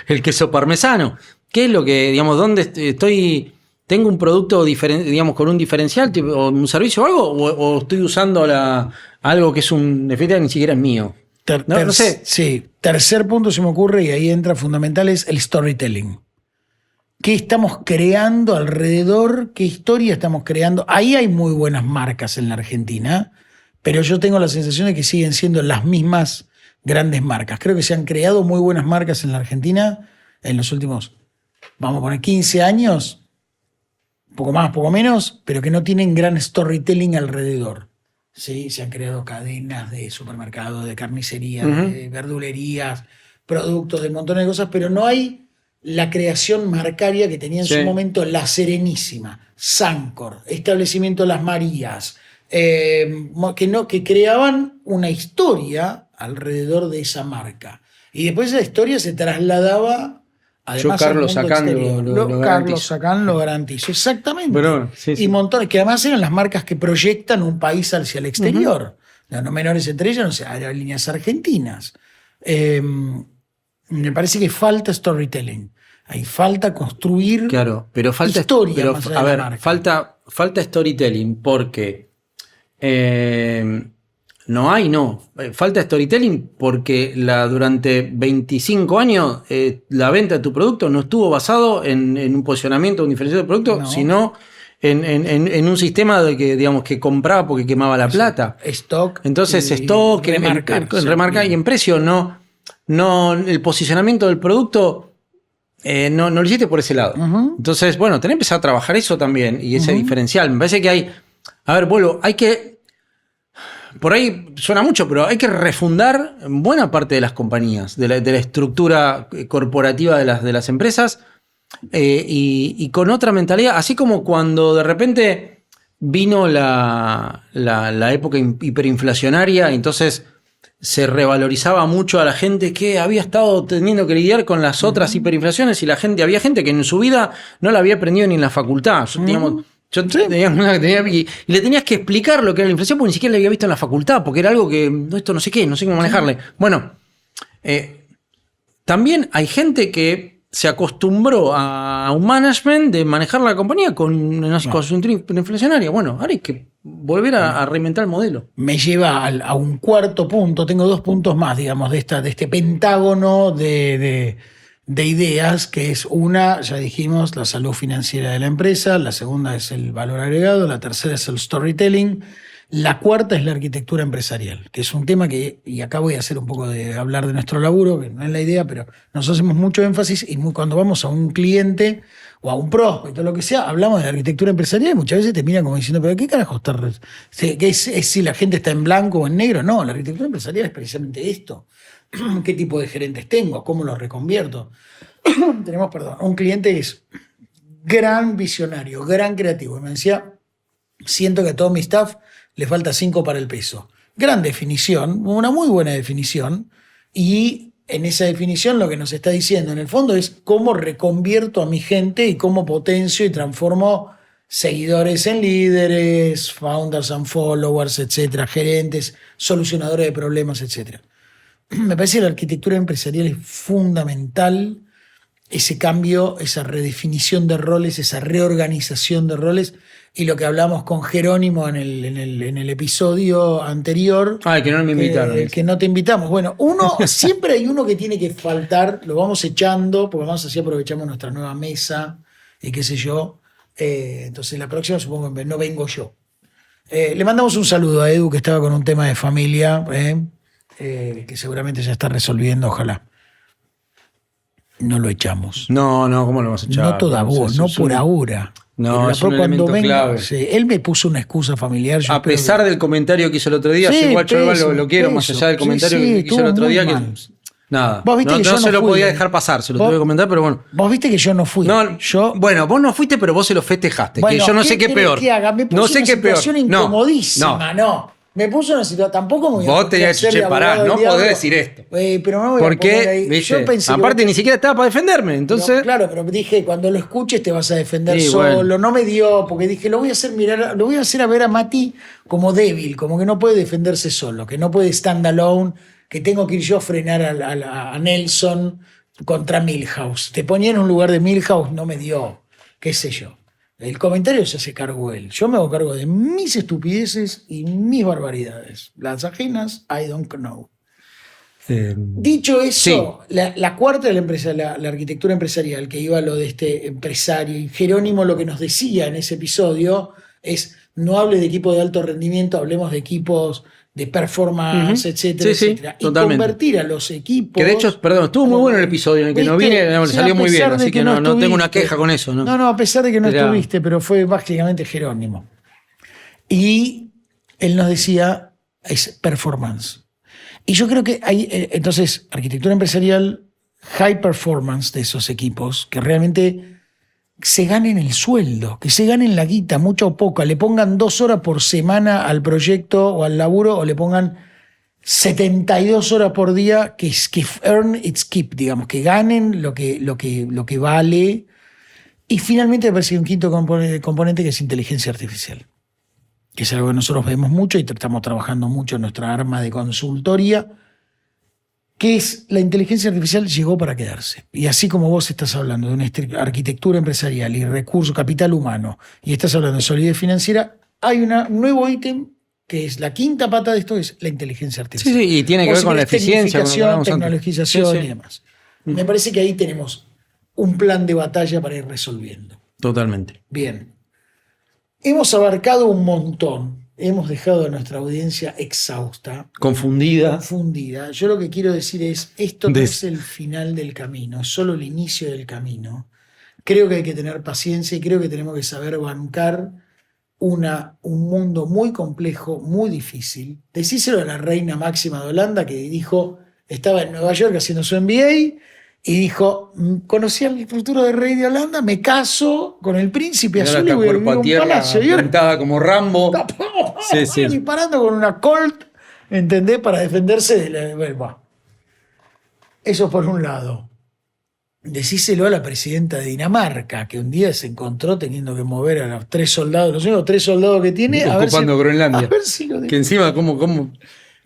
el queso parmesano. ¿Qué es lo que, digamos, dónde estoy? ¿Tengo un producto diferente, digamos, con un diferencial o un servicio o algo? ¿O estoy usando algo que es definitivamente ni siquiera es mío? No sé. Sí, tercer punto se me ocurre, y ahí entra fundamental, es el storytelling. ¿Qué estamos creando alrededor? ¿Qué historia estamos creando? Ahí hay muy buenas marcas en la Argentina, pero yo tengo la sensación de que siguen siendo las mismas grandes marcas. Creo que se han creado muy buenas marcas en la Argentina en los últimos, vamos a poner, 15 años, poco más, poco menos, pero que no tienen gran storytelling alrededor. Sí, se han creado cadenas de supermercados, de carnicerías, de verdulerías, productos, de un montón de cosas, pero no hay la creación marcaria que tenía en su momento La Serenísima, Sancor, Establecimiento Las Marías, que creaban una historia alrededor de esa marca. Y después esa historia se trasladaba... Además, Carlos Sacán Carlos Sacán lo garantizo, exactamente. Bueno, sí. Y montones, que además eran las marcas que proyectan un país hacia el exterior. no menores entre ellas, no sé, aerolíneas argentinas. Me parece que falta storytelling. Hay falta construir claro, pero falta historia. Pero, más allá a de ver, la marca. falta storytelling porque falta storytelling porque durante 25 años la venta de tu producto no estuvo basado en un posicionamiento, un diferencial de producto, No. sino en un sistema de que, digamos, que compraba porque quemaba la plata. Stock. Entonces, y stock, remarcar. en remarcar y en precio, no el posicionamiento del producto no lo hiciste por ese lado. Entonces, bueno, tenés que empezar a trabajar eso también y ese diferencial. Me parece que hay que. Por ahí suena mucho, pero hay que refundar buena parte de las compañías, de la estructura corporativa de las empresas y con otra mentalidad. Así como cuando de repente vino la época hiperinflacionaria, entonces se revalorizaba mucho a la gente que había estado teniendo que lidiar con las otras hiperinflaciones y había gente que en su vida no la había aprendido ni en la facultad. Yo tenía una que tenía y le tenías que explicar lo que era la inflación porque ni siquiera la había visto en la facultad, porque era algo que esto no sé qué, no sé cómo manejarle. Bueno, también hay gente que se acostumbró a un management de manejar la compañía con una coyuntura inflacionaria. Bueno, ahora hay que volver a reinventar el modelo. Me lleva a un cuarto punto. Tengo 2 puntos más, digamos, de este pentágono de ideas, que es una, ya dijimos, la salud financiera de la empresa, la segunda es el valor agregado, la tercera es el storytelling, la cuarta es la arquitectura empresarial, que es un tema que, y acá voy a hacer un poco de hablar de nuestro laburo, que no es la idea, pero nos hacemos mucho énfasis y cuando vamos a un cliente o a un prospecto, lo que sea, hablamos de la arquitectura empresarial y muchas veces te miran como diciendo, pero ¿qué carajo está? ¿Es si la gente está en blanco o en negro? No, la arquitectura empresarial es precisamente esto. ¿Qué tipo de gerentes tengo? ¿Cómo los reconvierto? Tenemos, un cliente que es gran visionario, gran creativo. Me decía, siento que a todo mi staff le falta 5 para el peso. Gran definición, una muy buena definición. Y en esa definición lo que nos está diciendo en el fondo es cómo reconvierto a mi gente y cómo potencio y transformo seguidores en líderes, founders and followers, etcétera, gerentes, solucionadores de problemas, etcétera. Me parece que la arquitectura empresarial es fundamental, ese cambio, esa redefinición de roles, esa reorganización de roles, y lo que hablamos con Jerónimo en el episodio anterior. Ah, que no me invitaron. Que no te invitamos. Bueno, siempre hay uno que tiene que faltar, lo vamos echando, porque vamos así aprovechamos nuestra nueva mesa y qué sé yo. Entonces la próxima supongo que no vengo yo. Le mandamos un saludo a Edu, que estaba con un tema de familia, que seguramente ya está resolviendo, ojalá. No lo echamos. No, ¿cómo lo vamos a echar? No toda voz, no por ahora. No, es un cuando elemento clave. Sí, él me puso una excusa familiar. A pesar del comentario que hizo el otro día, yo igual lo quiero, más allá del comentario que hizo el otro día, que nada. Vos viste que yo no se lo fui, podía dejar pasar, se lo tuve que comentar, pero bueno. Vos viste que yo no fui. Bueno, vos no fuiste, pero vos se lo festejaste. Bueno, que yo no sé qué peor. No sé qué peor. Incomodísima, no. Me puso una situación. Tampoco me voy a Vos tenías que parar, no podés decir esto. Pero no me voy a poner ahí. ¿Viste? Yo pensé aparte, ni siquiera estaba para defenderme. Entonces. No, claro, pero dije, cuando lo escuches te vas a defender solo. Bueno. No me dio, porque dije, lo voy a hacer a ver a Mati como débil, como que no puede defenderse solo, que no puede stand alone, que tengo que ir yo a frenar a Nelson contra Milhouse. Te ponía en un lugar de Milhouse, no me dio, qué sé yo. El comentario se hace cargo él. Yo me hago cargo de mis estupideces y mis barbaridades. Las ajenas, I don't know. Dicho eso, sí. la cuarta de la empresa, la arquitectura empresarial, que iba a lo de este empresario, y Jerónimo lo que nos decía en ese episodio es, no hable de equipos de alto rendimiento, hablemos de equipos de performance, etcétera, etcétera. Y convertir a los equipos... Que de hecho, estuvo muy bueno el episodio en el que no vine, salió muy bien, así que no tengo una queja con eso. No, a pesar de que no estuviste, pero fue básicamente Jerónimo. Y él nos decía, es performance. Y yo creo que hay, entonces, arquitectura empresarial, high performance de esos equipos, que realmente se ganen el sueldo, que se ganen la guita, mucha o poca, le pongan 2 horas por semana al proyecto o al laburo, o le pongan 72 horas por día, que earn its keep, digamos, que ganen lo que vale. Y finalmente me parece un quinto componente que es inteligencia artificial. que es algo que nosotros vemos mucho y estamos trabajando mucho en nuestra arma de consultoría, que es la inteligencia artificial llegó para quedarse. Y así como vos estás hablando de una arquitectura empresarial y recurso, capital humano, y estás hablando de solidez financiera, hay un nuevo ítem que es la quinta pata de esto, es la inteligencia artificial. Sí, sí, y tiene que ver con la eficiencia, tecnologización y demás. Me parece que ahí tenemos un plan de batalla para ir resolviendo. Totalmente. Bien. Hemos abarcado un montón. Hemos dejado a nuestra audiencia exhausta. Confundida. Yo lo que quiero decir es, esto no es el final del camino, es solo el inicio del camino. Creo que hay que tener paciencia y creo que tenemos que saber bancar un mundo muy complejo, muy difícil. Decíselo a la reina máxima de Holanda, que dijo, estaba en Nueva York haciendo su MBA, y dijo, conocí al futuro del rey de Holanda, me caso con el príncipe azul y voy a vivir en un palacio. Plantada como Rambo. Disparando con una Colt, ¿entendés? Para defenderse de la... Bueno, eso por un lado. Decíselo a la presidenta de Dinamarca, que un día se encontró teniendo que mover a los 3 soldados, los únicos 3 soldados que tiene, ocupando Groenlandia. A ver si lo que encima, ¿cómo?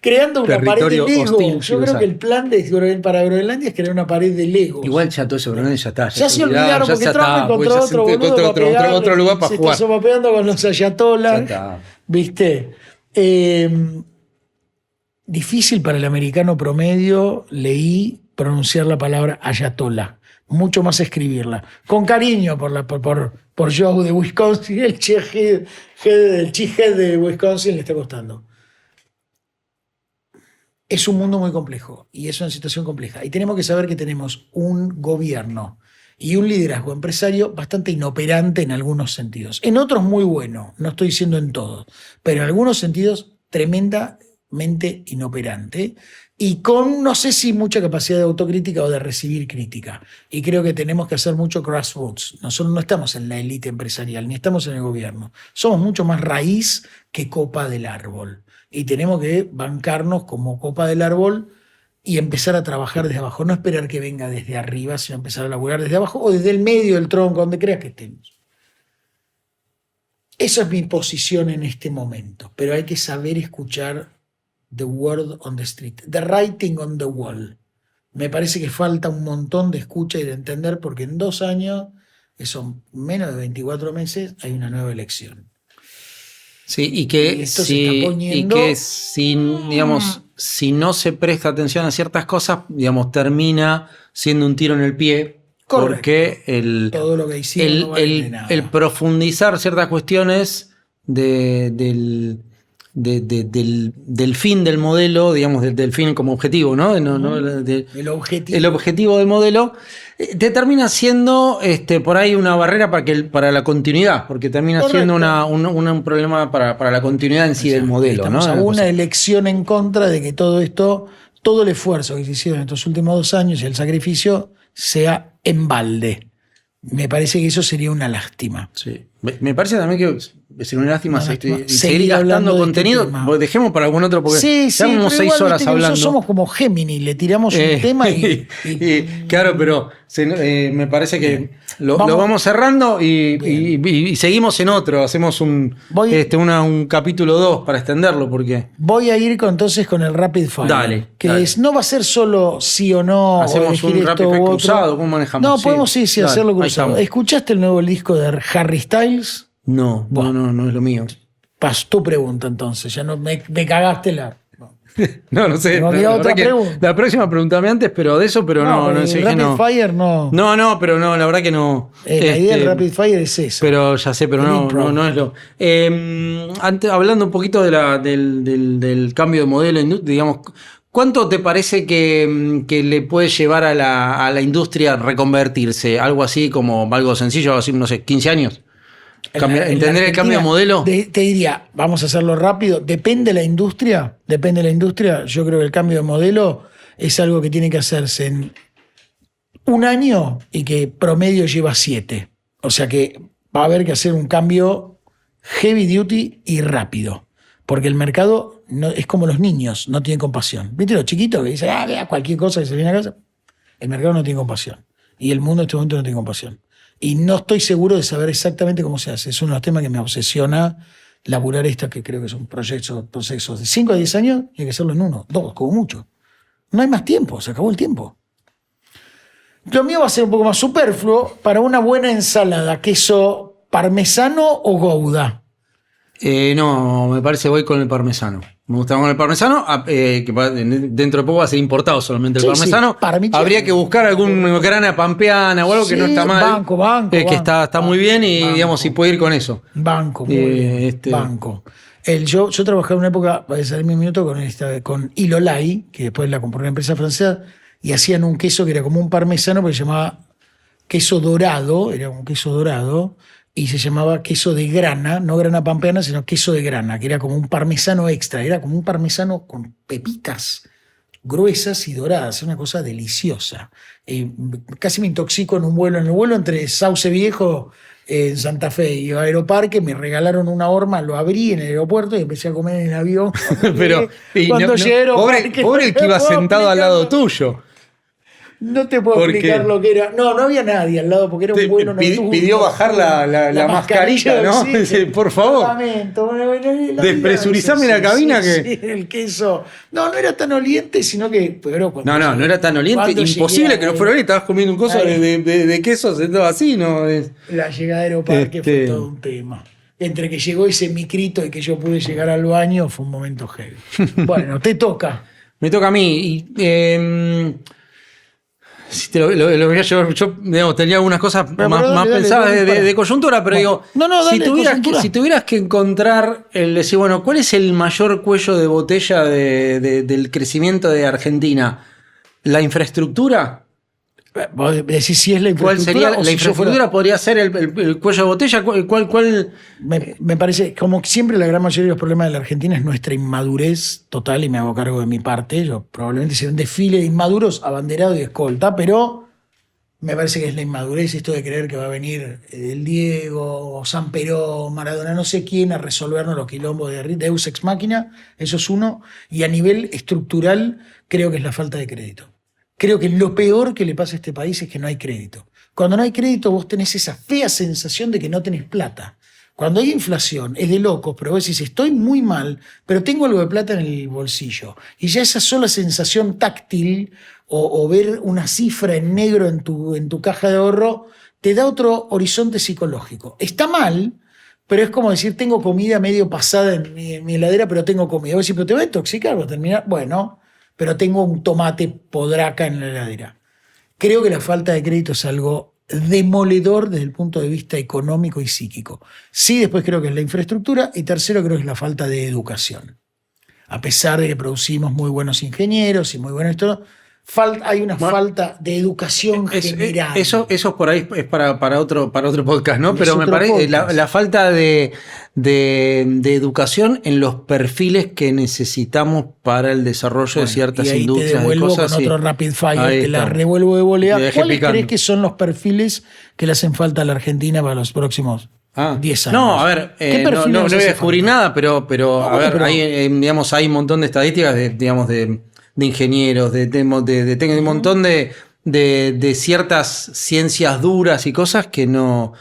Creando una pared de Lego. Hostil, yo creo que el plan para Groenlandia es crear una pared de Lego. Igual ya todo eso, Groenlandia ya está. Ya se olvidaron porque Trump encontró otro lugar para jugar. Se está pegando con los ayatolas. ¿Viste? Difícil para el americano promedio, leí pronunciar la palabra ayatola. Mucho más escribirla. Con cariño por Joe de Wisconsin, el cheesehead de Wisconsin le está costando. Es un mundo muy complejo y es una situación compleja. Y tenemos que saber que tenemos un gobierno y un liderazgo empresario bastante inoperante en algunos sentidos. En otros muy bueno, no estoy diciendo en todos, pero en algunos sentidos tremendamente inoperante y con, no sé si mucha capacidad de autocrítica o de recibir crítica. Y creo que tenemos que hacer mucho grassroots. Nosotros no estamos en la élite empresarial, ni estamos en el gobierno. Somos mucho más raíz que copa del árbol. Y tenemos que bancarnos como copa del árbol y empezar a trabajar desde abajo. No esperar que venga desde arriba, sino empezar a laburar desde abajo o desde el medio del tronco, donde creas que estemos. Esa es mi posición en este momento. Pero hay que saber escuchar the word on the street, the writing on the wall. Me parece que falta un montón de escucha y de entender porque en 2 años, que son menos de 24 meses, hay una nueva elección. Sí, y que si no se presta atención a ciertas cosas, digamos, termina siendo un tiro en el pie. Correcto. Porque todo lo que hicieron no vale de nada. El profundizar ciertas cuestiones del fin del modelo, digamos, del fin como objetivo, ¿no? El objetivo del modelo te termina siendo por ahí una barrera para la continuidad, porque termina siendo un problema para la continuidad en sí del modelo. Estamos ¿no? a una elección en contra de que todo el esfuerzo que se hicieron en estos últimos 2 años y el sacrificio sea en balde. Me parece que eso sería una lástima. Sí. Me parece también que sería una lástima seguir gastando contenido. Dejemos para algún otro, porque estamos 6 horas hablando. Somos como Géminis, le tiramos un tema y claro, pero me parece que lo vamos cerrando y seguimos en otro. Hacemos un capítulo 2 para extenderlo. Porque voy a ir entonces con el Rapid Fire. Dale. No va a ser solo sí o no. Hacemos un Rapid Fire cruzado. ¿Cómo manejamos? No, podemos hacerlo cruzado. ¿Escuchaste el nuevo disco de Harry Styles? No es lo mío. Tu pregunta entonces, ya no me cagaste la... No sé. La próxima preguntame antes, pero de eso, pero no. Rapid Fire no. No, pero no, la verdad que no. La idea del Rapid Fire es eso. Pero ya sé, pero no es lo. Hablando un poquito del cambio de modelo, digamos, ¿cuánto te parece que le puede llevar a la industria reconvertirse? Algo así como algo sencillo, algo así, no sé, 15 años. ¿Entender el cambio de modelo? Te diría, vamos a hacerlo rápido. Depende de la industria. Yo creo que el cambio de modelo es algo que tiene que hacerse en 1 año y que promedio lleva 7. O sea que va a haber que hacer un cambio heavy duty y rápido. Porque el mercado es como los niños, no tiene compasión. ¿Viste los chiquitos que dicen, vea cualquier cosa que se viene a casa? El mercado no tiene compasión. Y el mundo en este momento no tiene compasión. Y no estoy seguro de saber exactamente cómo se hace. Es uno de los temas que me obsesiona laburar esto, que creo que son procesos de 5 a 10 años, y hay que hacerlo en 1, 2, como mucho. No hay más tiempo, se acabó el tiempo. Lo mío va a ser un poco más superfluo. Para una buena ensalada, queso parmesano o gouda. No, me parece voy con el parmesano. Me gusta con el parmesano, que dentro de poco va a ser importado solamente el parmesano. Sí, habría que buscar algún grana pampeana o algo que no está mal. Banco. Que está muy bien y digamos, si puede ir con eso. Banco, muy bien. Banco. Yo trabajé en una época, para salir mi minuto, con Ilolai, que después la compró una empresa francesa, y hacían un queso que era como un parmesano, pero se llamaba queso dorado, era un queso dorado, y se llamaba queso de grana, no grana pampeana, sino queso de grana, que era como un parmesano extra, era como un parmesano con pepitas gruesas y doradas, una cosa deliciosa. Casi me intoxico en el vuelo entre Sauce Viejo en Santa Fe y Aeroparque, me regalaron una horma, lo abrí en el aeropuerto y empecé a comer en el avión. Pero cuando llegué a pobre el que iba sentado al lado tuyo. No te puedo explicar lo que era. No había nadie al lado porque era un vuelo nocturno. Pidió bajar la mascarilla, ¿no? Por favor. Despresurizame la cabina Sí, el queso. No era tan oliente, sino que. No era tan oliente. Imposible que no fuera oliente. Estabas comiendo un coso de queso sentado así, ¿no? La llegada de Aeroparque fue todo un tema. Entre que llegó ese micrito y que yo pude llegar al baño, fue un momento heavy. Bueno, te toca. Me toca a mí. Si te lo voy a llevar, yo digamos, tenía algunas cosas más pensadas de coyuntura, pero digo, si tuvieras que encontrar decir, bueno, ¿cuál es el mayor cuello de botella del crecimiento de Argentina? ¿La infraestructura? Vos decís si es la infraestructura. ¿Cuál sería la infraestructura? ¿Podría ser el cuello de botella? ¿Cuál? Me parece, como siempre, la gran mayoría de los problemas de la Argentina es nuestra inmadurez total, y me hago cargo de mi parte. Yo probablemente sea un desfile de inmaduros, abanderado y escolta, pero me parece que es la inmadurez, esto de creer que va a venir el Diego, San Perón, Maradona, no sé quién, a resolvernos los quilombos de Deus Ex Machina. Eso es uno. Y a nivel estructural, creo que es la falta de crédito. Creo que lo peor que le pasa a este país es que no hay crédito. Cuando no hay crédito, vos tenés esa fea sensación de que no tenés plata. Cuando hay inflación, es de locos, pero vos decís, estoy muy mal, pero tengo algo de plata en el bolsillo. Y ya esa sola sensación táctil o ver una cifra en negro en tu caja de ahorro te da otro horizonte psicológico. Está mal, pero es como decir, tengo comida medio pasada en mi heladera, pero tengo comida. Vos decís, pero te va a intoxicar, va a terminar. Bueno, pero tengo un tomate podraca en la heladera. Creo que la falta de crédito es algo demoledor desde el punto de vista económico y psíquico. Sí, después creo que es la infraestructura, y tercero creo que es la falta de educación. A pesar de que producimos muy buenos ingenieros y muy buenos esto, hay una falta de educación general. Eso por ahí es para otro podcast, ¿no? Pero me parece la falta de educación en los perfiles que necesitamos para el desarrollo de ciertas industrias. Te devuelvo cosas, con otro rapid fire, te la revuelvo de volea. ¿Cuáles crees que son los perfiles que le hacen falta a la Argentina para los próximos 10 años? No, a ver, no voy a descubrir nada, pero hay un montón de estadísticas de ingenieros, de un montón de ciertas ciencias duras y cosas que no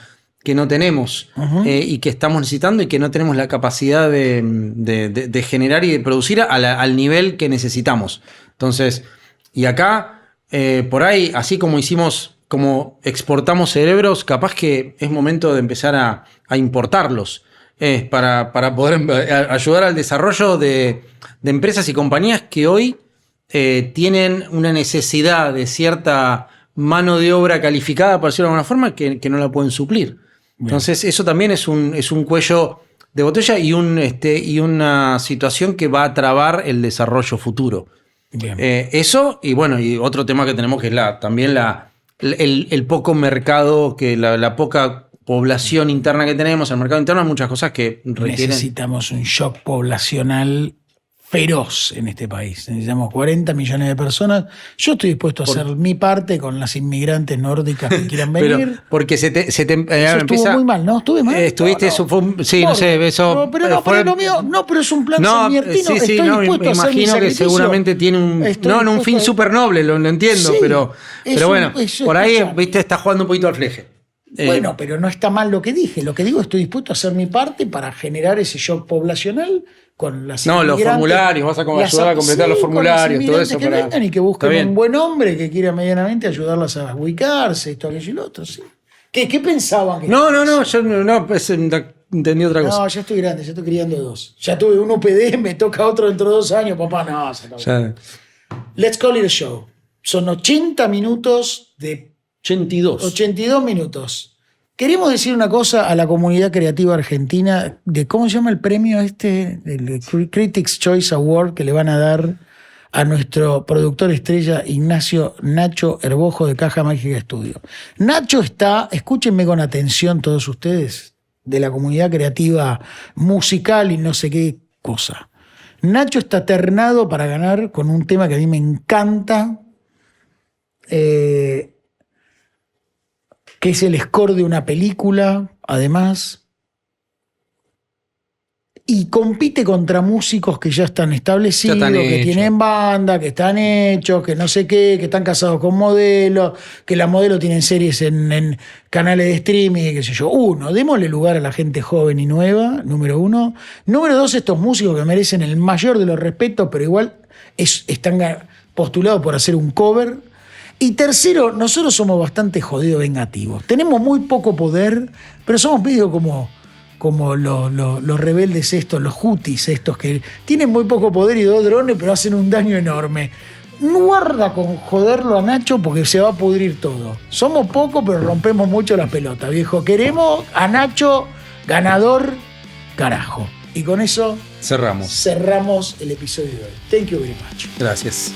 tenemos y que estamos necesitando y que no tenemos la capacidad de generar y de producir al nivel que necesitamos. Entonces, y acá, por ahí, así como exportamos cerebros, capaz que es momento de empezar a importarlos. Para poder ayudar al desarrollo de empresas y compañías que hoy tienen una necesidad de cierta mano de obra calificada, por decirlo de alguna forma, que no la pueden suplir. Bien. Entonces, eso también es un cuello de botella y una situación que va a trabar el desarrollo futuro. Eso, y bueno, y otro tema que tenemos que es también el poco mercado, que la poca población interna que tenemos. El mercado interno hay muchas cosas que requieren. Necesitamos un shock poblacional feroz en este país. Necesitamos 40 millones de personas. Yo estoy dispuesto a hacer mi parte con las inmigrantes nórdicas que quieran venir. Pero porque se te eso estuvo muy mal, ¿no? ¿Estuve mal? Estuviste, no. Eso fue sí, no sé, eso... Pero lo mío, pero es un plan sanmiertino. Sí, estoy dispuesto a hacer mi sacrificio. Que seguramente tiene un fin súper noble, lo entiendo, sí, pero bueno, por ahí, viste, está jugando un poquito al fleje. Bueno, pero no está mal lo que dije. Lo que digo, estoy dispuesto a hacer mi parte para generar ese shock poblacional con las No, los formularios, vas a ayudar a completar los formularios, todo eso. Que vengan y que busquen un buen hombre que quiera medianamente ayudarlas a ubicarse, esto, aquello y lo otro, sí. ¿Qué pensaban? No, yo entendí otra cosa. No, ya estoy grande, ya estoy criando 2. Ya tuve un UPD, me toca otro dentro de 2 años, papá, no, se acabó. Ya. Let's call it a show. Son 80 minutos de 82 minutos. Queremos decir una cosa a la comunidad creativa argentina de cómo se llama el premio el Critics' Choice Award que le van a dar a nuestro productor estrella Ignacio Nacho Herbojo de Caja Mágica Estudio. Nacho está, escúchenme con atención todos ustedes, de la comunidad creativa musical y no sé qué cosa. Nacho está ternado para ganar con un tema que a mí me encanta, que es el score de una película, además, y compite contra músicos que ya están establecidos, que tienen banda, que están hechos, que no sé qué, que están casados con modelos, que las modelos tienen series en canales de streaming, qué sé yo. Démosle lugar a la gente joven y nueva, número 1. Número 2, estos músicos que merecen el mayor de los respetos, pero igual están postulados por hacer un cover. Y tercero, nosotros somos bastante jodidos vengativos. Tenemos muy poco poder, pero somos medio como los rebeldes estos, los hutis estos, que tienen muy poco poder y 2 drones, pero hacen un daño enorme. Guarda con joderlo a Nacho porque se va a pudrir todo. Somos pocos, pero rompemos mucho la pelota, viejo. Queremos a Nacho ganador, carajo. Y con eso cerramos el episodio de hoy. Thank you very much. Gracias.